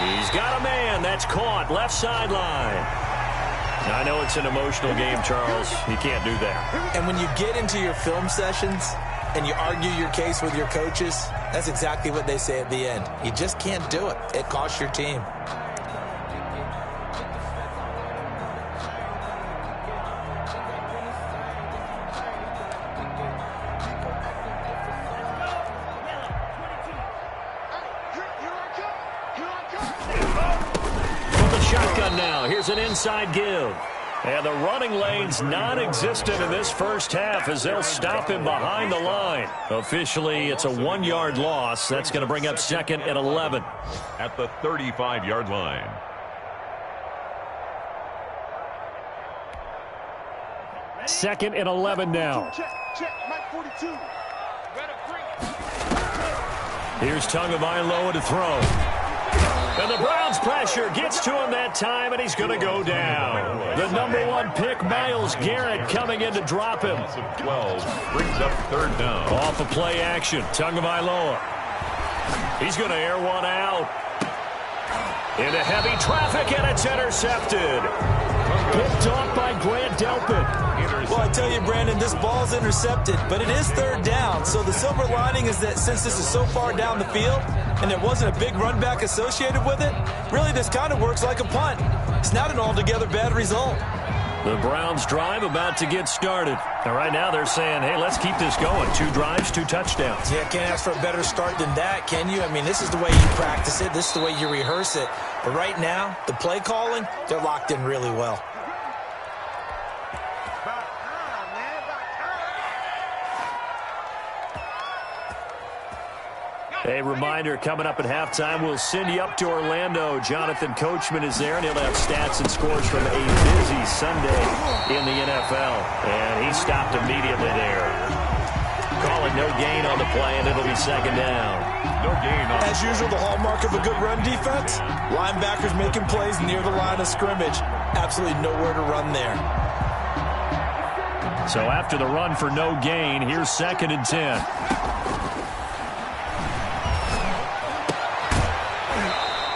Speaker 1: He's got a man. That's caught. Left sideline. Now, I know it's an emotional game, Charles. You can't do that.
Speaker 3: And when you get into your film sessions and you argue your case with your coaches, that's exactly what they say at the end. You just can't do it. It costs your team.
Speaker 1: Here's an inside give. And the running lane's non-existent in this first half as they'll stop him behind the line. Officially, it's a 1-yard loss. That's going to bring up 2nd and 11.
Speaker 4: At the 35-yard line.
Speaker 1: Second and 11 now. Here's Tagovailoa to throw. And the Browns pressure gets to him that time, and he's going to go down. The number 1 pick, Myles Garrett, coming in to drop him.
Speaker 4: 12 brings up 3rd down.
Speaker 1: Off of play action, Tagovailoa. He's going to air one out. Into heavy traffic, and it's intercepted. Picked off by Grant Delpit.
Speaker 3: Well, I tell you, Brandon, this ball's intercepted, but it is 3rd down. So the silver lining is that since this is so far down the field, and there wasn't a big run back associated with it, really this kind of works like a punt. It's not an altogether bad result.
Speaker 1: The Browns drive about to get started. And right now they're saying, hey, let's keep this going. 2 drives, 2 touchdowns.
Speaker 3: Yeah, can't ask for a better start than that, can you? I mean, this is the way you practice it. This is the way you rehearse it. But right now, the play calling, they're locked in really well.
Speaker 1: A reminder, coming up at halftime, we'll send you up to Orlando. Jonathan Coachman is there, and he'll have stats and scores from a busy Sunday in the NFL. And he stopped immediately there. Calling no gain on the play, and it'll be second down.
Speaker 4: No gain on.
Speaker 3: As usual, the hallmark of a good run defense, linebackers making plays near the line of scrimmage. Absolutely nowhere to run there.
Speaker 1: So after the run for no gain, here's 2nd and 10.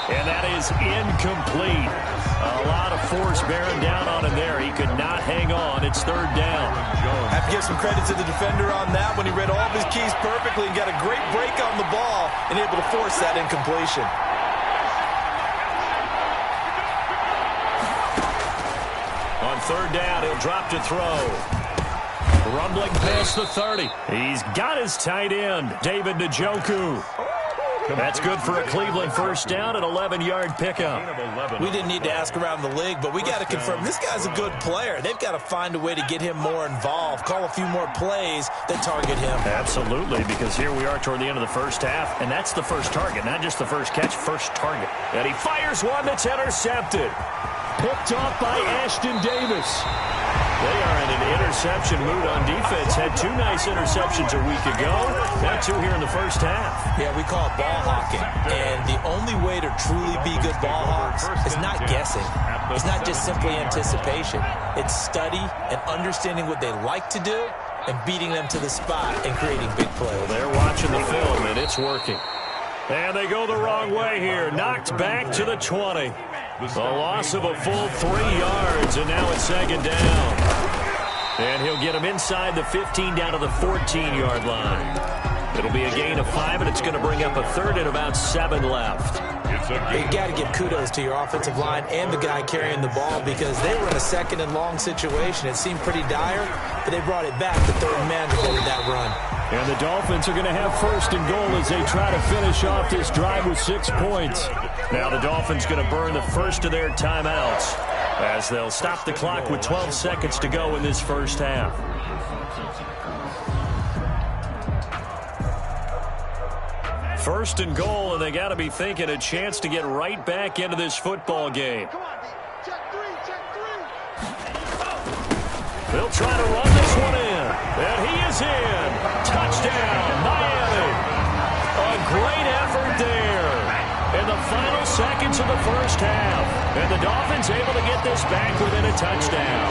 Speaker 1: And that is incomplete. A lot of force bearing down on him there. He could not hang on. It's 3rd down.
Speaker 3: Have to give some credit to the defender on that when he read all of his keys perfectly and got a great break on the ball and able to force that incompletion.
Speaker 1: On 3rd down, he'll drop to throw. Rumbling past the 30. He's got his tight end, David Njoku. That's good for a Cleveland first down, an 11-yard pickup.
Speaker 3: We didn't need to ask around the league, but we got to confirm this guy's a good player. They've got to find a way to get him more involved, call a few more plays that target him.
Speaker 1: Absolutely, because here we are toward the end of the first half, and that's the first target, not just the first catch, first target. And he fires one that's intercepted. Picked off by Ashton Davis. They are in an interception mood on defense. Had 2 nice interceptions a week ago. Now 2 here in the first half.
Speaker 3: Yeah, we call it ball hawking. And the only way to truly be good ball hawks is not guessing. It's not just simply anticipation. It's study and understanding what they like to do and beating them to the spot and creating big plays.
Speaker 1: Well, they're watching the film, and it's working. And they go the wrong way here. Knocked back to the 20. A loss of a full 3 yards, and now it's 2nd down. And he'll get him inside the 15 down to the 14-yard line. It'll be a gain of 5, and it's going to bring up a 3rd and about 7 left.
Speaker 3: You got to give kudos to your offensive line and the guy carrying the ball because they were in a 2nd and long situation. It seemed pretty dire, but they brought it back to 3rd man to go with that run.
Speaker 1: And the Dolphins are going to have 1st and goal as they try to finish off this drive with 6 points. Now the Dolphins going to burn the first of their timeouts as they'll stop the clock with 12 seconds to go in this first half. First and goal, and they got to be thinking a chance to get right back into this football game. They'll try to run this one in, and he is in. Touchdown, Miami. A great effort there in the final seconds of the first half. And the Dolphins able to get this back within a touchdown.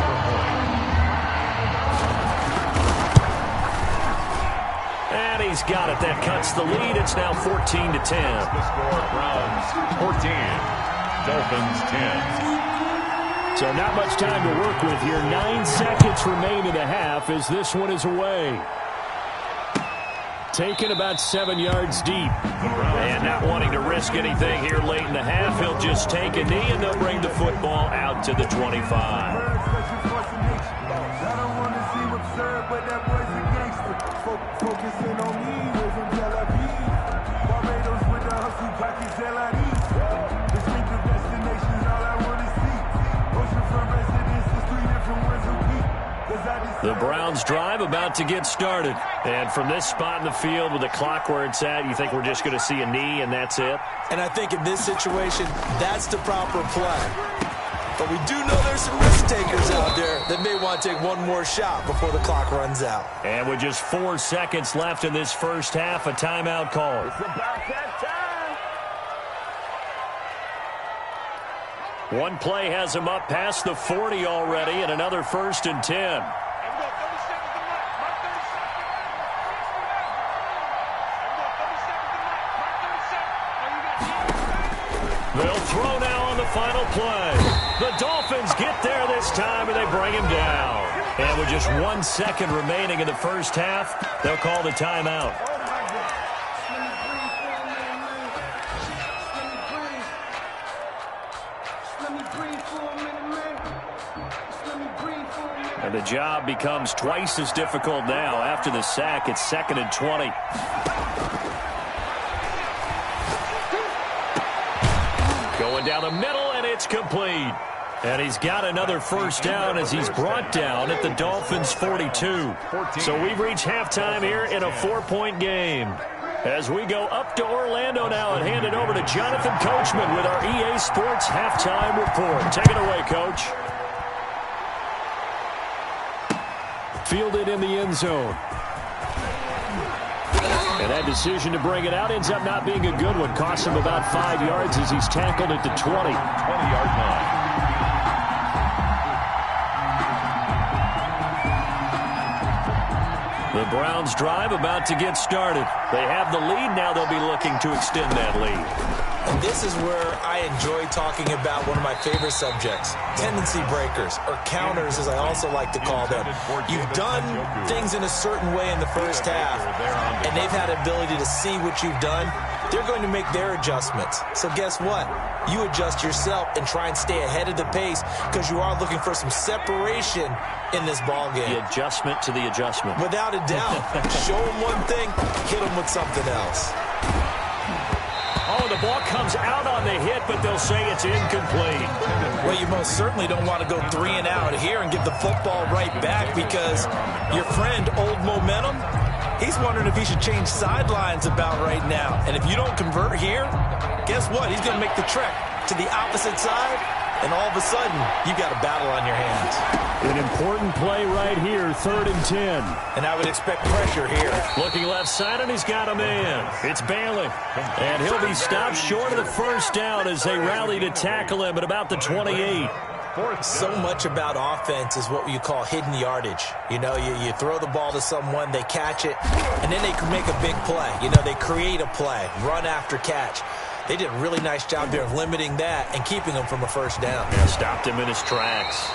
Speaker 1: And he's got it. That cuts the lead. It's now 14-10.
Speaker 4: The score, Browns 14, Dolphins 10.
Speaker 1: So not much time to work with here. 9 seconds remain in the half as this one is away. Taken about 7 yards deep. And not wanting to risk anything here late in the half, he'll just take a knee and they'll bring the football out to the 25. The Browns drive about to get started. And from this spot in the field with the clock where it's at, you think we're just going to see a knee and that's it?
Speaker 3: And I think in this situation, that's the proper play. But we do know there's some risk takers out there that may want to take one more shot before the clock runs out.
Speaker 1: And with just 4 seconds left in this first half, a timeout call.
Speaker 5: It's about that time.
Speaker 1: One play has him up past the 40 already, and another 1st and 10. They'll throw now on the final play. The Dolphins get there this time, and they bring him down. And with just 1 second remaining in the first half, they'll call the timeout. And the job becomes twice as difficult now. After the sack, it's 2nd and 20. Going down the middle, and it's complete. And he's got another first down as he's brought down at the Dolphins' 42. So we've reached halftime here in a 4-point game. As we go up to Orlando now and hand it over to Jonathan Coachman with our EA Sports Halftime Report. Take it away, Coach. Fielded in the end zone. And that decision to bring it out ends up not being a good one. Costs him about 5 yards as he's tackled at the 20.
Speaker 4: 20-yard line.
Speaker 1: The Browns drive about to get started. They have the lead. Now they'll be looking to extend that lead.
Speaker 3: And this is where I enjoy talking about one of my favorite subjects, tendency breakers, or counters as I also like to call them. You've done things in a certain way in the first half, and they've had the ability to see what you've done. They're going to make their adjustments. So guess what? You adjust yourself and try and stay ahead of the pace because you are looking for some separation in this ball game.
Speaker 1: The adjustment to the adjustment.
Speaker 3: Without a doubt. Show them one thing, hit them with something else.
Speaker 1: Oh, the ball comes out on the hit, but they'll say it's incomplete.
Speaker 3: Well, you most certainly don't want to go 3 and out here and give the football right back because your friend, Old Momentum, he's wondering if he should change sidelines about right now. And if you don't convert here, guess what? He's going to make the trek to the opposite side, and all of a sudden, you got a battle on your hands.
Speaker 1: An important play right here, 3rd and 10.
Speaker 3: And I would expect pressure here.
Speaker 1: Looking left side, and he's got a man. It's Bailey. And he'll be stopped short of the first down as they rally to tackle him at about the 28.
Speaker 3: So much about offense is what you call hidden yardage. You know, you throw the ball to someone, they catch it, and then they can make a big play. You know, they create a play, run after catch. They did a really nice job there of limiting that and keeping him from a first down.
Speaker 1: Yeah, stopped him in his tracks.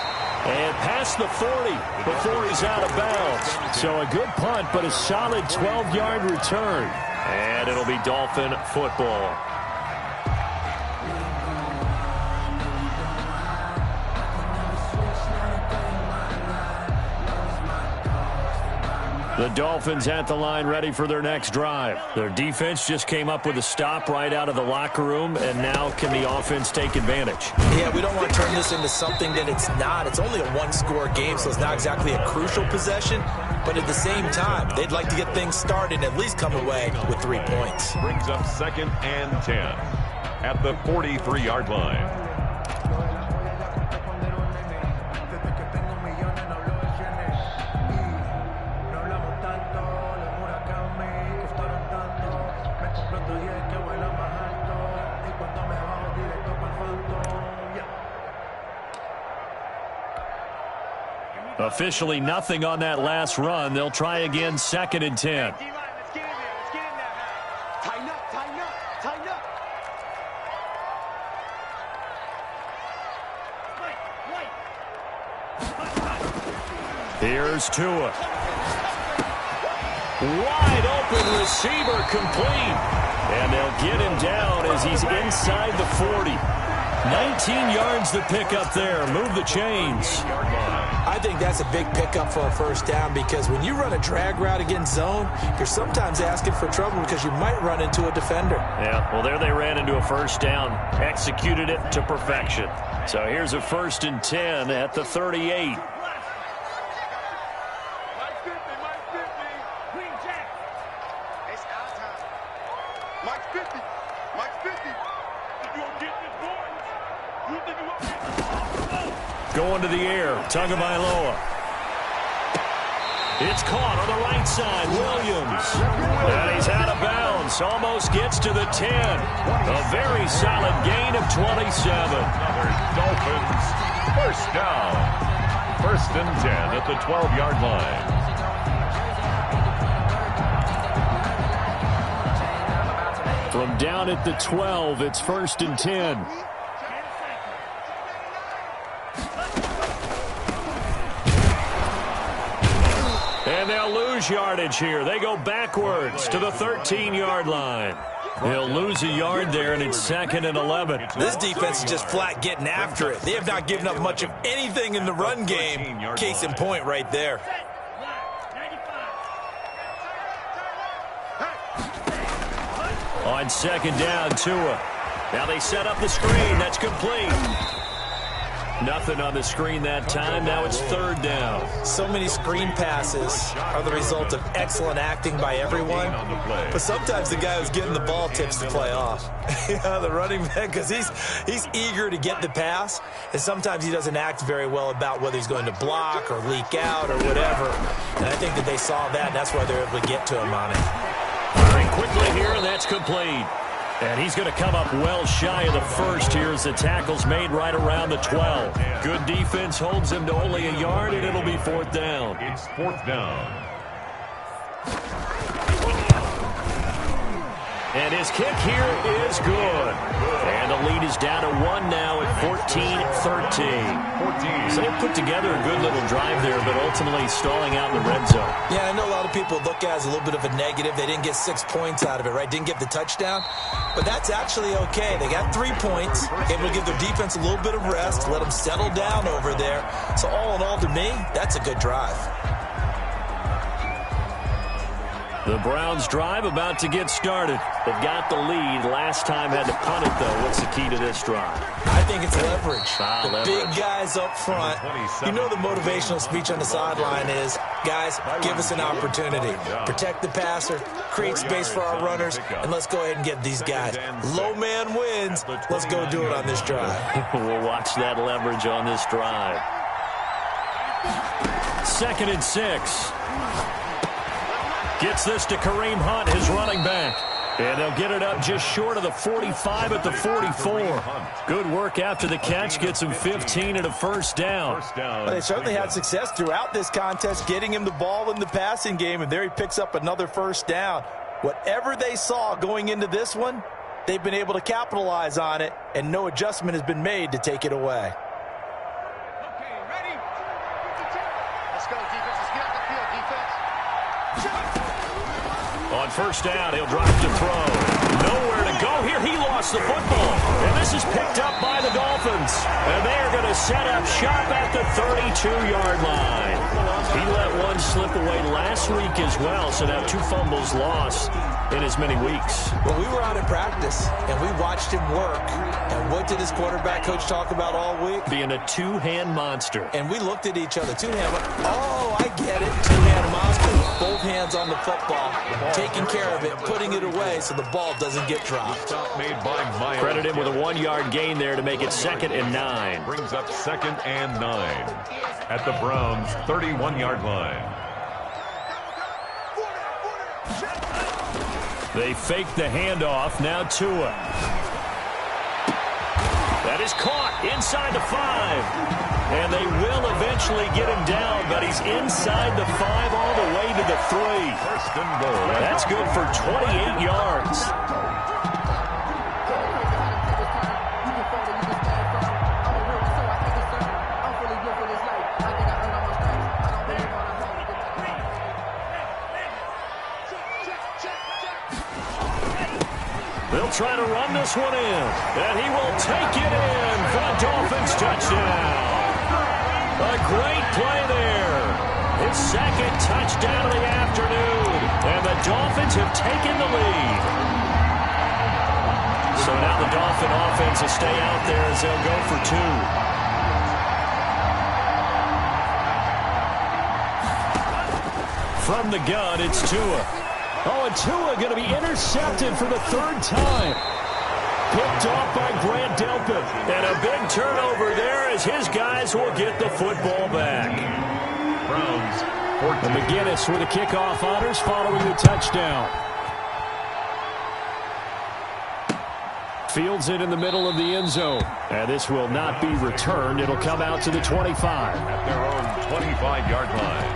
Speaker 1: And past the 40 before he's out of bounds. So a good punt, but a solid 12-yard return. And it'll be Dolphin football. The Dolphins at the line ready for their next drive. Their defense just came up with a stop right out of the locker room, and now can the offense take advantage?
Speaker 3: Yeah, we don't want to turn this into something that it's not. It's only a one-score game, so it's not exactly a crucial possession. But at the same time, they'd like to get things started and at least come away with 3 points.
Speaker 4: Brings up 2nd and 10 at the 43-yard line.
Speaker 1: Officially nothing on that last run. They'll try again, 2nd and 10.
Speaker 5: Let's get in there. Tighten up, tighten up, tighten up.
Speaker 1: Here's Tua. Wide open receiver complete. And they'll get him down as he's inside the 40. 19 yards to pick up there. Move the chains.
Speaker 3: I think that's a big pickup for a first down because when you run a drag route against zone, you're sometimes asking for trouble because you might run into a defender.
Speaker 1: Yeah, well, there they ran into a first down. Executed it to perfection. So here's a 1st and 10 at the 38. Going to the air, Tagovailoa. It's caught on the right side, Williams. And he's out of bounds, almost gets to the 10. A very solid gain of 27.
Speaker 4: Another Dolphins first down. 1st and 10 at the 12-yard line.
Speaker 1: From down at the 12, it's 1st and 10. And they'll lose yardage here. They go backwards to the 13-yard line. He'll lose a yard there, and it's 2nd and 11.
Speaker 3: This defense is just flat getting after it. They have not given up much of anything in the run game. Case in point right there.
Speaker 1: On 2nd down, Tua. Now they set up the screen. That's complete. Nothing on the screen that time. Now it's 3rd down.
Speaker 3: So many screen passes are the result of excellent acting by everyone. But sometimes the guy who's getting the ball tips the play off. The running back, because he's eager to get the pass. And sometimes he doesn't act very well about whether he's going to block or leak out or whatever. And I think that they saw that, and that's why they're able to get to him on it.
Speaker 1: Very quickly here, and that's complete. And he's going to come up well shy of the first here as the tackle's made right around the 12. Good defense holds him to only a yard, and it'll be 4th down.
Speaker 4: It's 4th down.
Speaker 1: And his kick here is good. And the lead is down to 1 now at 14-13. So they put together a good little drive there, but ultimately stalling out in the red zone.
Speaker 3: Yeah, I know a lot of people look at it as a little bit of a negative. They didn't get 6 points out of it, right? Didn't get the touchdown. But that's actually okay. They got 3 points, able to give their defense a little bit of rest, let them settle down over there. So all in all, to me, that's a good drive.
Speaker 1: The Browns drive about to get started. They've got the lead. Last time had to punt it, though. What's the key to this drive?
Speaker 3: I think it's leverage.
Speaker 1: Leverage.
Speaker 3: Big guys up front. You know the motivational speech on the sideline is, guys, give us an opportunity. Protect the passer, create space for our runners, and let's go ahead and get these guys. Low man wins. Let's go do it on this drive.
Speaker 1: We'll watch that leverage on this drive. 2nd and 6. Gets this to Kareem Hunt, his running back. And they'll get it up just short of the 45 at the 44. Good work after the catch. Gets him 15 and a 1st down.
Speaker 3: Well, they certainly had success throughout this contest, getting him the ball in the passing game, and there he picks up another 1st down. Whatever they saw going into this one, they've been able to capitalize on it, and no adjustment has been made to take it away.
Speaker 5: Okay, ready? Let's go, defense. Let's get out the field, defense.
Speaker 1: On 1st down, he'll drop to throw. Nowhere to go here. He lost the football. And this is picked up by the Dolphins. And they are going to set up shop at the 32-yard line. He let one slip away last week as well, so now 2 fumbles lost in as many weeks.
Speaker 3: Well, we were out at practice, and we watched him work. And what did his quarterback coach talk about all week?
Speaker 1: Being a 2-hand monster.
Speaker 3: And we looked at each other. 2-hand. Oh, I get it. 2-hand monster. Both hands on the football, taking care of it, putting it away so the ball doesn't get dropped.
Speaker 1: Credit him with a 1-yard gain there to make it 2nd and 9.
Speaker 4: Brings up 2nd and 9 at the Browns' 31-yard line.
Speaker 1: They fake the handoff. Now Tua. That is caught inside the 5. And they will eventually get him down, but he's inside the 5 all the way to the 3.
Speaker 4: 1st and goal.
Speaker 1: That's good for 28 yards. They'll try to run this one in, and he will take it in for the Dolphins touchdown. A great play there. His 2nd touchdown of the afternoon, and the Dolphins have taken the lead. So now the Dolphin offense will stay out there as they'll go for 2. From the gun, it's Tua. Oh, and Tua going to be intercepted for the 3rd time. Picked off by Grant Delpit. And a big turnover there as his guys will get the football back.
Speaker 4: Browns, 14.
Speaker 1: And McGinnis with the kickoff honors following the touchdown. Fields it in the middle of the end zone. And this will not be returned. It'll come out to the 25.
Speaker 4: At their own 25-yard line.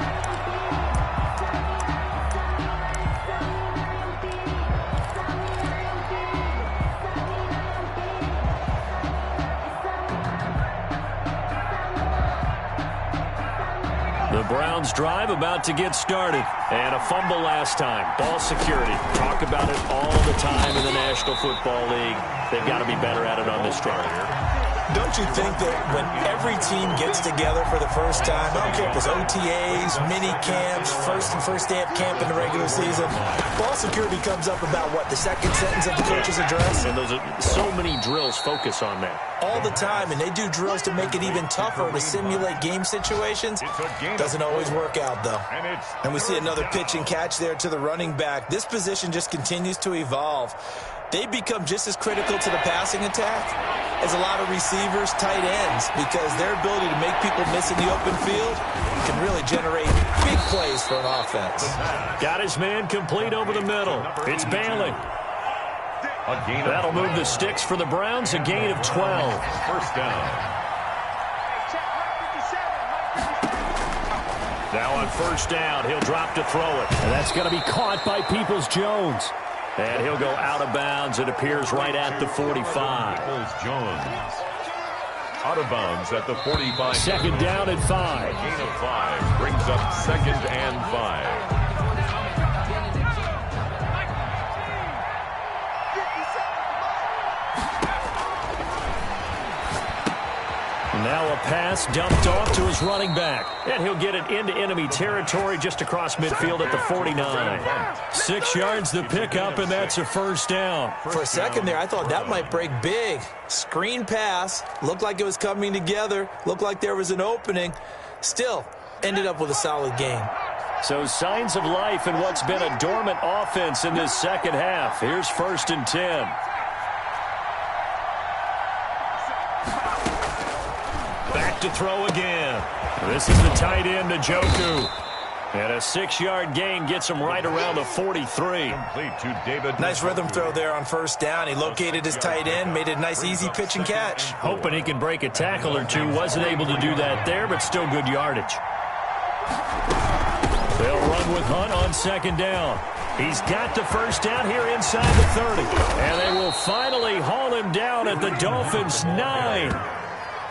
Speaker 1: The Browns drive about to get started. And a fumble last time. Ball security. Talk about it all the time in the National Football League. They've got to be better at it on this drive.
Speaker 3: Don't you think that when every team gets together for the first time, I don't care if it's OTAs, mini camps, first day of camp in the regular season, ball security comes up about what, the second sentence of the coach's address?
Speaker 1: And those are so many drills focus on that.
Speaker 3: All the time, and they do drills to make it even tougher to simulate game situations. Doesn't always work out, though. And we see another pitch and catch there to the running back. This position just continues to evolve. They become just as critical to the passing attack as a lot of receivers, tight ends, because their ability to make people miss in the open field can really generate big plays for an offense.
Speaker 1: Got his man complete over the middle. It's Bailey. That'll move the sticks for the Browns, a gain of 12.
Speaker 4: First down.
Speaker 1: Now on first down, he'll drop to throw it. And that's going to be caught by Peoples-Jones. And he'll go out of bounds. It appears right at the 45.
Speaker 4: Peoples-Jones. Out of bounds at the 45.
Speaker 1: Second down and 5.
Speaker 4: Gain of 5 brings up second and 5.
Speaker 1: Now a pass dumped off to his running back. And he'll get it into enemy territory just across midfield at the 49. 6 yards the pickup, and that's a first down.
Speaker 3: For a second there, I thought that might break big. Screen pass. Looked like it was coming together. Looked like there was an opening. Still, ended up with a solid gain.
Speaker 1: So signs of life in what's been a dormant offense in this second half. Here's first and 10. Back to throw again. This is the tight end, Njoku. And a 6-yard gain gets him right around the 43.
Speaker 4: Complete to David.
Speaker 3: Nice rhythm throw there on first down. He located his tight end, made it a nice, easy pitch and catch.
Speaker 1: Hoping he can break a tackle or two. Wasn't able to do that there, but still good yardage. They'll run with Hunt on second down. He's got the first down here inside the 30. And they will finally haul him down at the Dolphins' 9.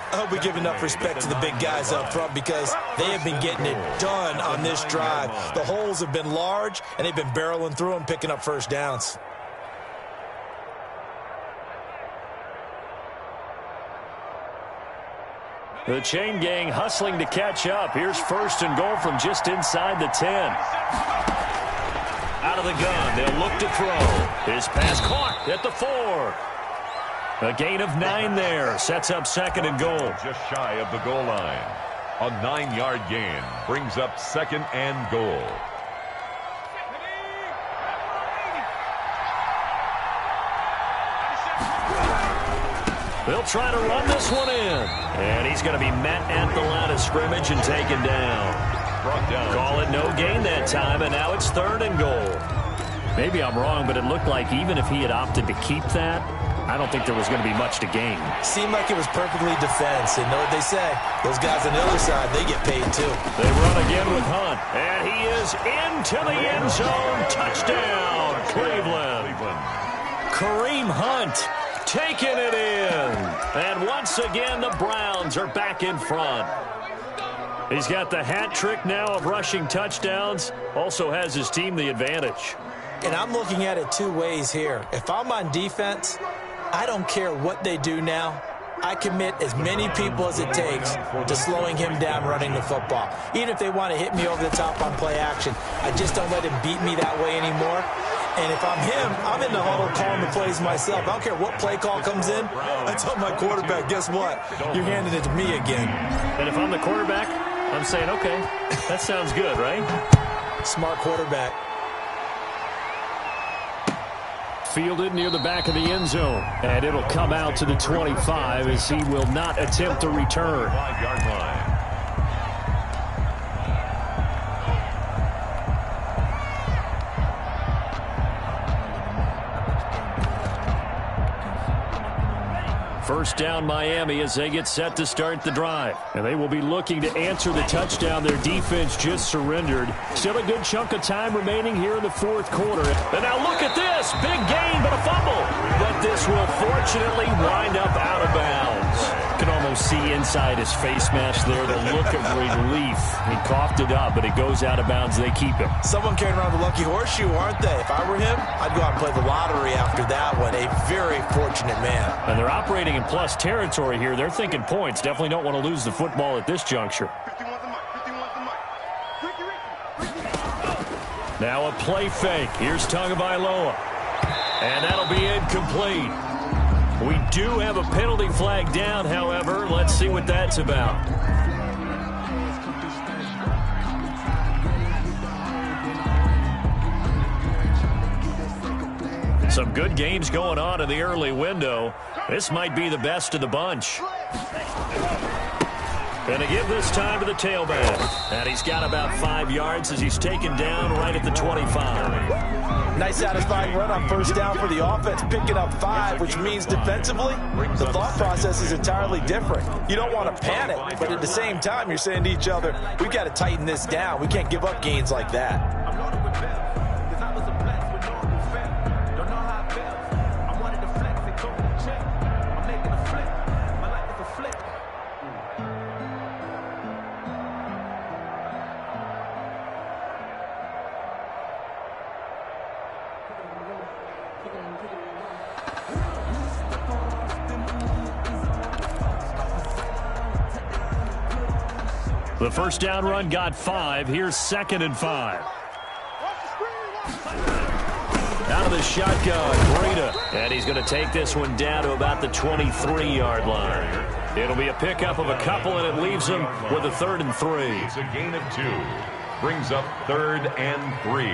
Speaker 3: I hope we give enough respect to the big guys up front because they have been getting it done on this drive. The holes have been large, and they've been barreling through them, picking up first downs.
Speaker 1: The chain gang hustling to catch up. Here's first and goal from just inside the 10. Out of the gun, they'll look to throw. His pass caught at the 4. A gain of 9 there. Sets up second and goal.
Speaker 4: Just shy of the goal line. A 9-yard gain brings up second and goal.
Speaker 1: They'll try to run this one in. And he's going to be met at the line of scrimmage and taken down.
Speaker 4: Brought down.
Speaker 1: Call it no gain that time, and now it's third and goal. Maybe I'm wrong, but it looked like even if he had opted to keep that, I don't think there was going to be much to gain.
Speaker 3: Seemed like it was perfectly defense. And know what they say? Those guys on the other side, they get paid too.
Speaker 1: They run again with Hunt. And he is into the end zone. Touchdown, Cleveland. Kareem Hunt taking it in. And once again, the Browns are back in front. He's got the hat trick now of rushing touchdowns. Also has his team the advantage.
Speaker 3: And I'm looking at it 2 ways here. If I'm on defense, I don't care what they do now. I commit as many people as it takes to slowing him down running the football. Even if they want to hit me over the top on play action, I just don't let him beat me that way anymore. And if I'm him, I'm in the huddle calling the plays myself. I don't care what play call comes in. I tell my quarterback, guess what? You're handing it to me again.
Speaker 1: And if I'm the quarterback, I'm saying, okay, that sounds good, right?
Speaker 3: Smart quarterback.
Speaker 1: Fielded near the back of the end zone. And it'll come out to the 25 as he will not attempt the return.
Speaker 4: 5-yard line.
Speaker 1: First down Miami as they get set to start the drive. And they will be looking to answer the touchdown their defense just surrendered. Still a good chunk of time remaining here in the fourth quarter. And now look at this. Big gain, but a fumble. But this will fortunately wind up out of bounds. You can almost see inside his face mask there the look of relief. He coughed it up, but it goes out of bounds. They keep him.
Speaker 3: Someone carrying around the lucky horseshoe, aren't they? If I were him, I'd go out and play the lottery after that one. A very fortunate man.
Speaker 1: And they're operating in plus territory here. They're thinking points. Definitely don't want to lose the football at this juncture. Now a play fake. Here's Tagovailoa. And that'll be incomplete. We do have a penalty flag down, however. Let's see what that's about. Some good games going on in the early window. This might be the best of the bunch. Going to give this time to the tailback. And he's got about 5 yards as he's taken down right at the 25.
Speaker 3: Nice satisfying run on first down for the offense, picking up 5, which means defensively, the thought process is entirely different. You don't want to panic, but at the same time, you're saying to each other, we've got to tighten this down. We can't give up gains like that.
Speaker 1: The first down run got 5. Here's 2nd and 5. Out of the shotgun, Breida. And he's going to take this one down to about the 23-yard line. It'll be a pickup of a couple, and it leaves him with a 3rd and 3.
Speaker 4: It's a gain of 2. Brings up 3rd and 3.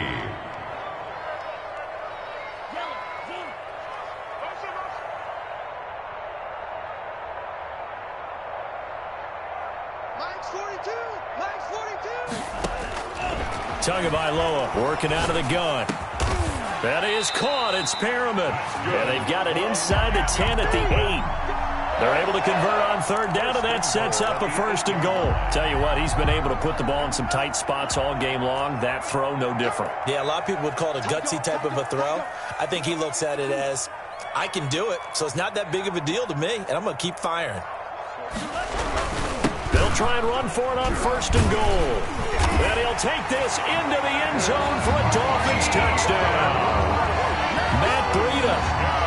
Speaker 1: Tagovailoa working out of the gun. That is caught. It's Perriman. And they've got it inside the 10 at the 8. They're able to convert on 3rd down, and that sets up a 1st and goal. Tell you what, he's been able to put the ball in some tight spots all game long. That throw, no different.
Speaker 3: Yeah, a lot of people would call it a gutsy type of a throw. I think he looks at it as, I can do it, so it's not that big of a deal to me, and I'm going to keep firing.
Speaker 1: They'll try and run for it on 1st and goal. And he'll take this into the end zone for a Dolphins touchdown. Matt Breida,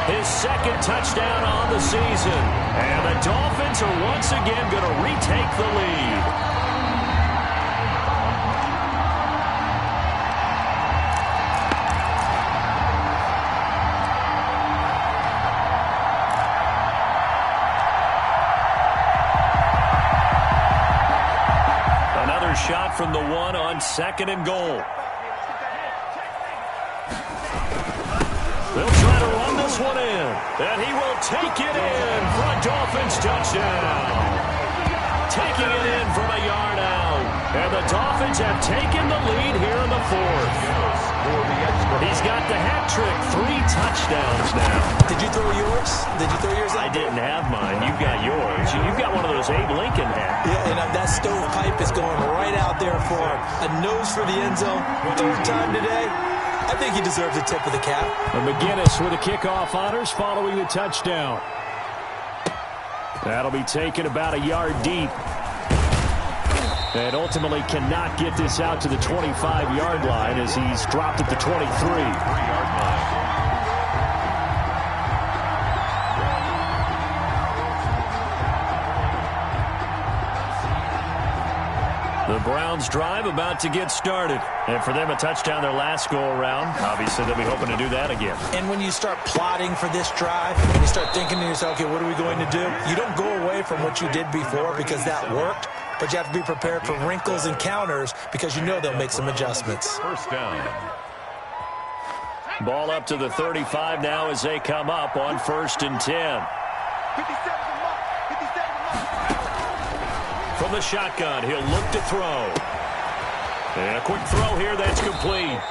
Speaker 1: his 2nd touchdown on the season. And the Dolphins are once again going to retake the lead. Shot from the 1 on 2nd and goal. They'll try to run this one in, and he will take it in for a Dolphins touchdown. Taking it in from a yard out, and the Dolphins have taken the lead here in the 4th. He's got the hat trick, 3 touchdowns now.
Speaker 3: Did you throw yours? Did you throw yours?
Speaker 1: I didn't have mine. You've got yours. You've got one of those Abe Lincoln hats.
Speaker 3: Yeah, and that stovepipe is going right out there for him. A nose for the end zone. 3rd time today. I think he deserves a tip of the cap.
Speaker 1: And McGinnis with the kickoff honors following the touchdown. That'll be taken about a yard deep. And ultimately cannot get this out to the 25-yard line as he's dropped at the 23-yard line. The Browns drive about to get started. And for them, a touchdown their last go-around. Obviously, they'll be hoping to do that again.
Speaker 3: And when you start plotting for this drive, and you start thinking to yourself, okay, what are we going to do? You don't go away from what you did before because that worked. But you have to be prepared for wrinkles and counters because you know they'll make some adjustments.
Speaker 4: 1st down.
Speaker 1: Ball up to the 35 now as they come up on 1st and 10. From the shotgun, he'll look to throw. And a quick throw here that's complete.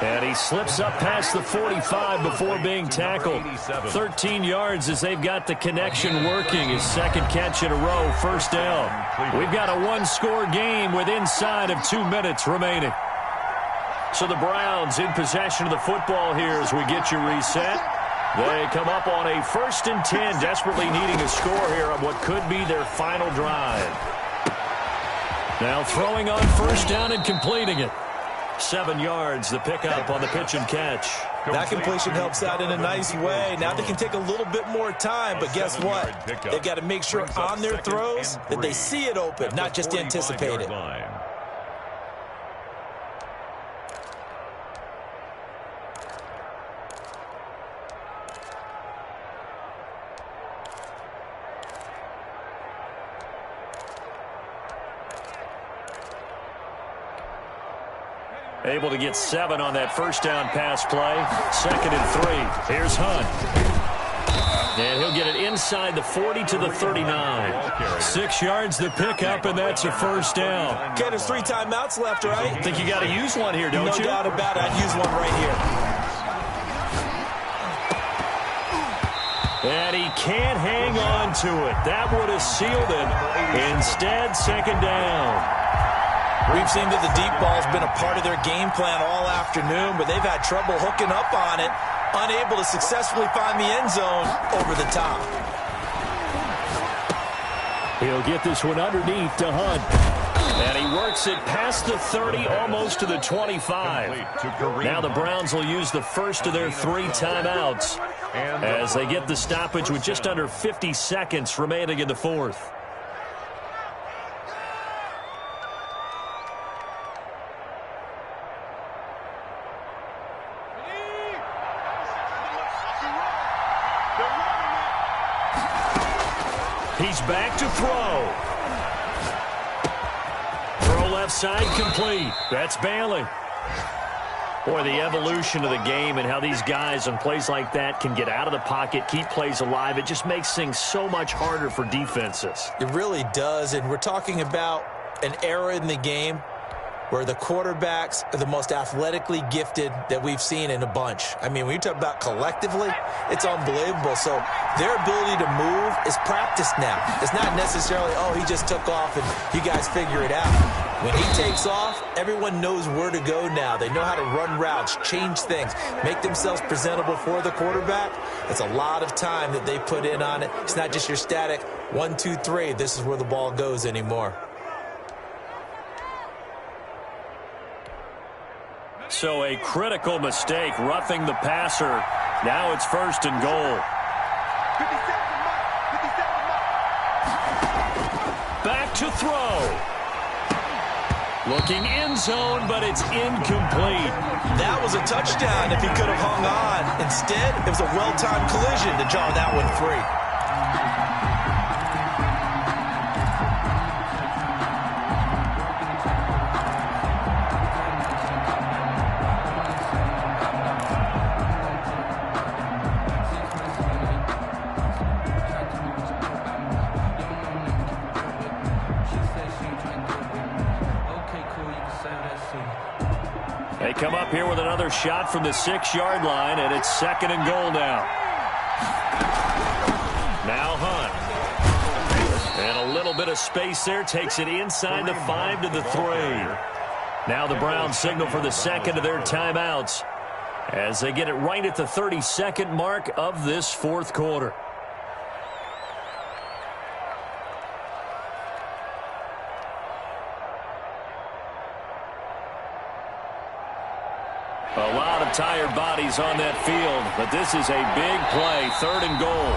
Speaker 1: And he slips up past the 45 before being tackled. 13 yards as they've got the connection working. His 2nd catch in a row, 1st down. We've got a 1-score game with inside of 2 minutes remaining. So the Browns in possession of the football here as we get you reset. They come up on a 1st and 10, desperately needing a score here on what could be their final drive. Now throwing on 1st down and completing it. 7 yards, the pickup on the pitch and catch.
Speaker 3: That completion helps out in a nice way. Now they can take a little bit more time, but guess what? They've got to make sure on their throws that they see it open, not just anticipate it.
Speaker 1: Able to get 7 on that 1st down pass play. 2nd and 3. Here's Hunt. And he'll get it inside the 40 to the 39. 6 yards the pickup, and that's a 1st down.
Speaker 3: Okay, there's 3 timeouts left, right?
Speaker 1: I think you got to use one here, don't you?
Speaker 3: No doubt about it. I'd use one right here.
Speaker 1: And he can't hang on to it. That would have sealed it. Instead, 2nd down.
Speaker 3: We've seen that the deep ball's been a part of their game plan all afternoon, but they've had trouble hooking up on it, unable to successfully find the end zone over the top.
Speaker 1: He'll get this one underneath to Hunt. And he works it past the 30, almost to the 25. Now the Browns will use the first of their 3 timeouts as they get the stoppage with just under 50 seconds remaining in the 4th. He's back to throw. Throw left side complete. That's Bailey. Boy, the evolution of the game and how these guys on plays like that can get out of the pocket, keep plays alive, it just makes things so much harder for defenses.
Speaker 3: It really does, and we're talking about an era in the game where the quarterbacks are the most athletically gifted that we've seen in a bunch. I mean, when you talk about collectively, it's unbelievable. So their ability to move is practiced now. It's not necessarily, oh, he just took off and you guys figure it out. When he takes off, everyone knows where to go now. They know how to run routes, change things, make themselves presentable for the quarterback. It's a lot of time that they put in on it. It's not just your static 1, 2, 3. This is where the ball goes anymore.
Speaker 1: So a critical mistake, roughing the passer. Now it's 1st and goal. Back to throw. Looking end zone, but it's incomplete.
Speaker 3: That was a touchdown if he could have hung on. Instead, it was a well-timed collision to jar that one free.
Speaker 1: They come up here with another shot from the 6-yard line, and it's 2nd and goal now. Now Hunt. And a little bit of space there, takes it inside the 5 to the 3. Now the Browns signal for the 2nd of their timeouts as they get it right at the 32nd mark of this 4th quarter. A lot of tired bodies on that field, but this is a big play, 3rd and goal.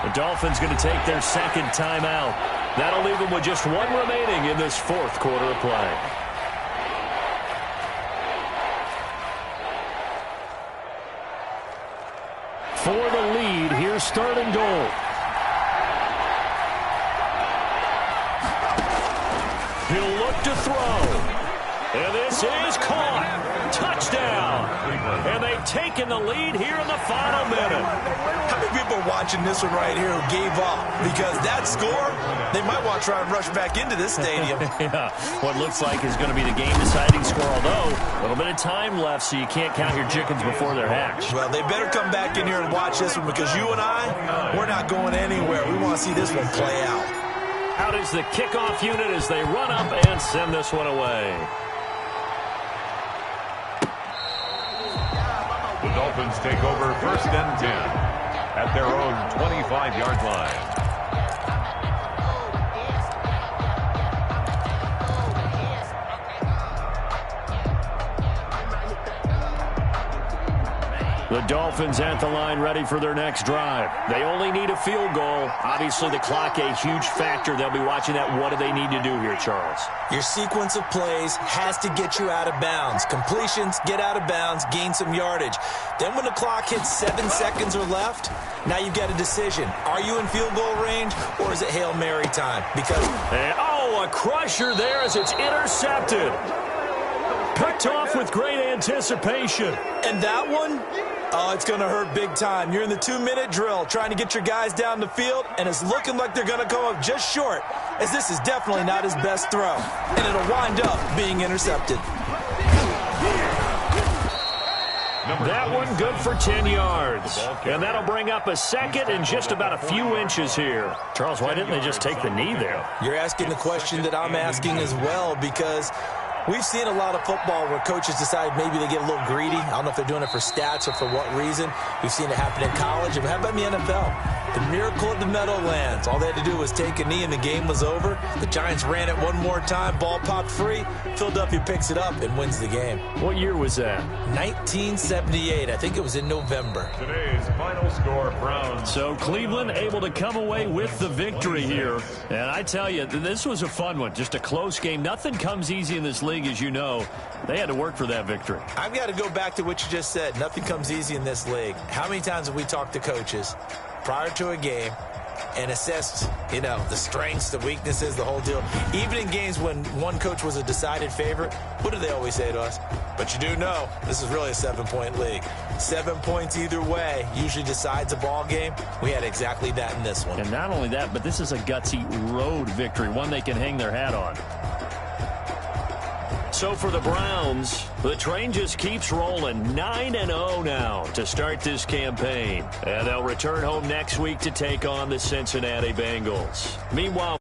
Speaker 1: The Dolphins going to take their 2nd timeout. That'll leave them with just 1 remaining in this 4th quarter of play. For the lead, here's 3rd and goal. He'll look to throw. And this is caught. Touchdown. And they've taken the lead here in the final minute.
Speaker 3: How many people are watching this one right here who gave up? Because that score, they might want to try and rush back into this stadium.
Speaker 1: Yeah, what looks like is going to be the game-deciding score, although a little bit of time left, so you can't count your chickens before they're hatched.
Speaker 3: Well, they better come back in here and watch this one, because you and I, we're not going anywhere. We want to see this one play out.
Speaker 1: Out is the kickoff unit as they run up and send this one away.
Speaker 4: The Dolphins take over 1st and 10. at their own 25-yard line.
Speaker 1: The Dolphins at the line ready for their next drive. They only need a field goal. Obviously, the clock a huge factor. They'll be watching that. What do they need to do here, Charles?
Speaker 3: Your sequence of plays has to get you out of bounds. Completions, get out of bounds, gain some yardage. Then when the clock hits 7 seconds or left, now you've got a decision. Are you in field goal range, or is it Hail Mary time? Because...
Speaker 1: a crusher there as it's intercepted. Picked off with great anticipation.
Speaker 3: And that one... oh, it's going to hurt big time. You're in the 2-minute drill trying to get your guys down the field, and it's looking like they're going to come up just short, as this is definitely not his best throw. And it'll wind up being intercepted.
Speaker 1: That one good for 10 yards. And that'll bring up a second and just about a few inches here. Charles, why didn't they just take the knee there?
Speaker 3: You're asking the question that I'm asking as well, because... we've seen a lot of football where coaches decide maybe they get a little greedy. I don't know if they're doing it for stats or for what reason. We've seen it happen in college. But how about in the NFL? The miracle of the Meadowlands. All they had to do was take a knee and the game was over. The Giants ran it one more time. Ball popped free. Philadelphia picks it up and wins the game.
Speaker 1: What year was that?
Speaker 3: 1978. I think it was in November.
Speaker 4: Today's final score, Browns.
Speaker 1: So Cleveland able to come away with the victory here. And I tell you, this was a fun one. Just a close game. Nothing comes easy in this league, as you know. They had to work for that victory.
Speaker 3: I've got to go back to what you just said. Nothing comes easy in this league. How many times have we talked to coaches prior to a game and assessed, the strengths, the weaknesses, the whole deal? Even in games when one coach was a decided favorite, what do they always say to us? But you do know this is really a 7-point league. 7 points either way usually decides a ball game. We had exactly that in this one.
Speaker 1: And not only that, but this is a gutsy road victory, one they can hang their hat on. So for the Browns, the train just keeps rolling. 9-0 now to start this campaign. And they'll return home next week to take on the Cincinnati Bengals. Meanwhile,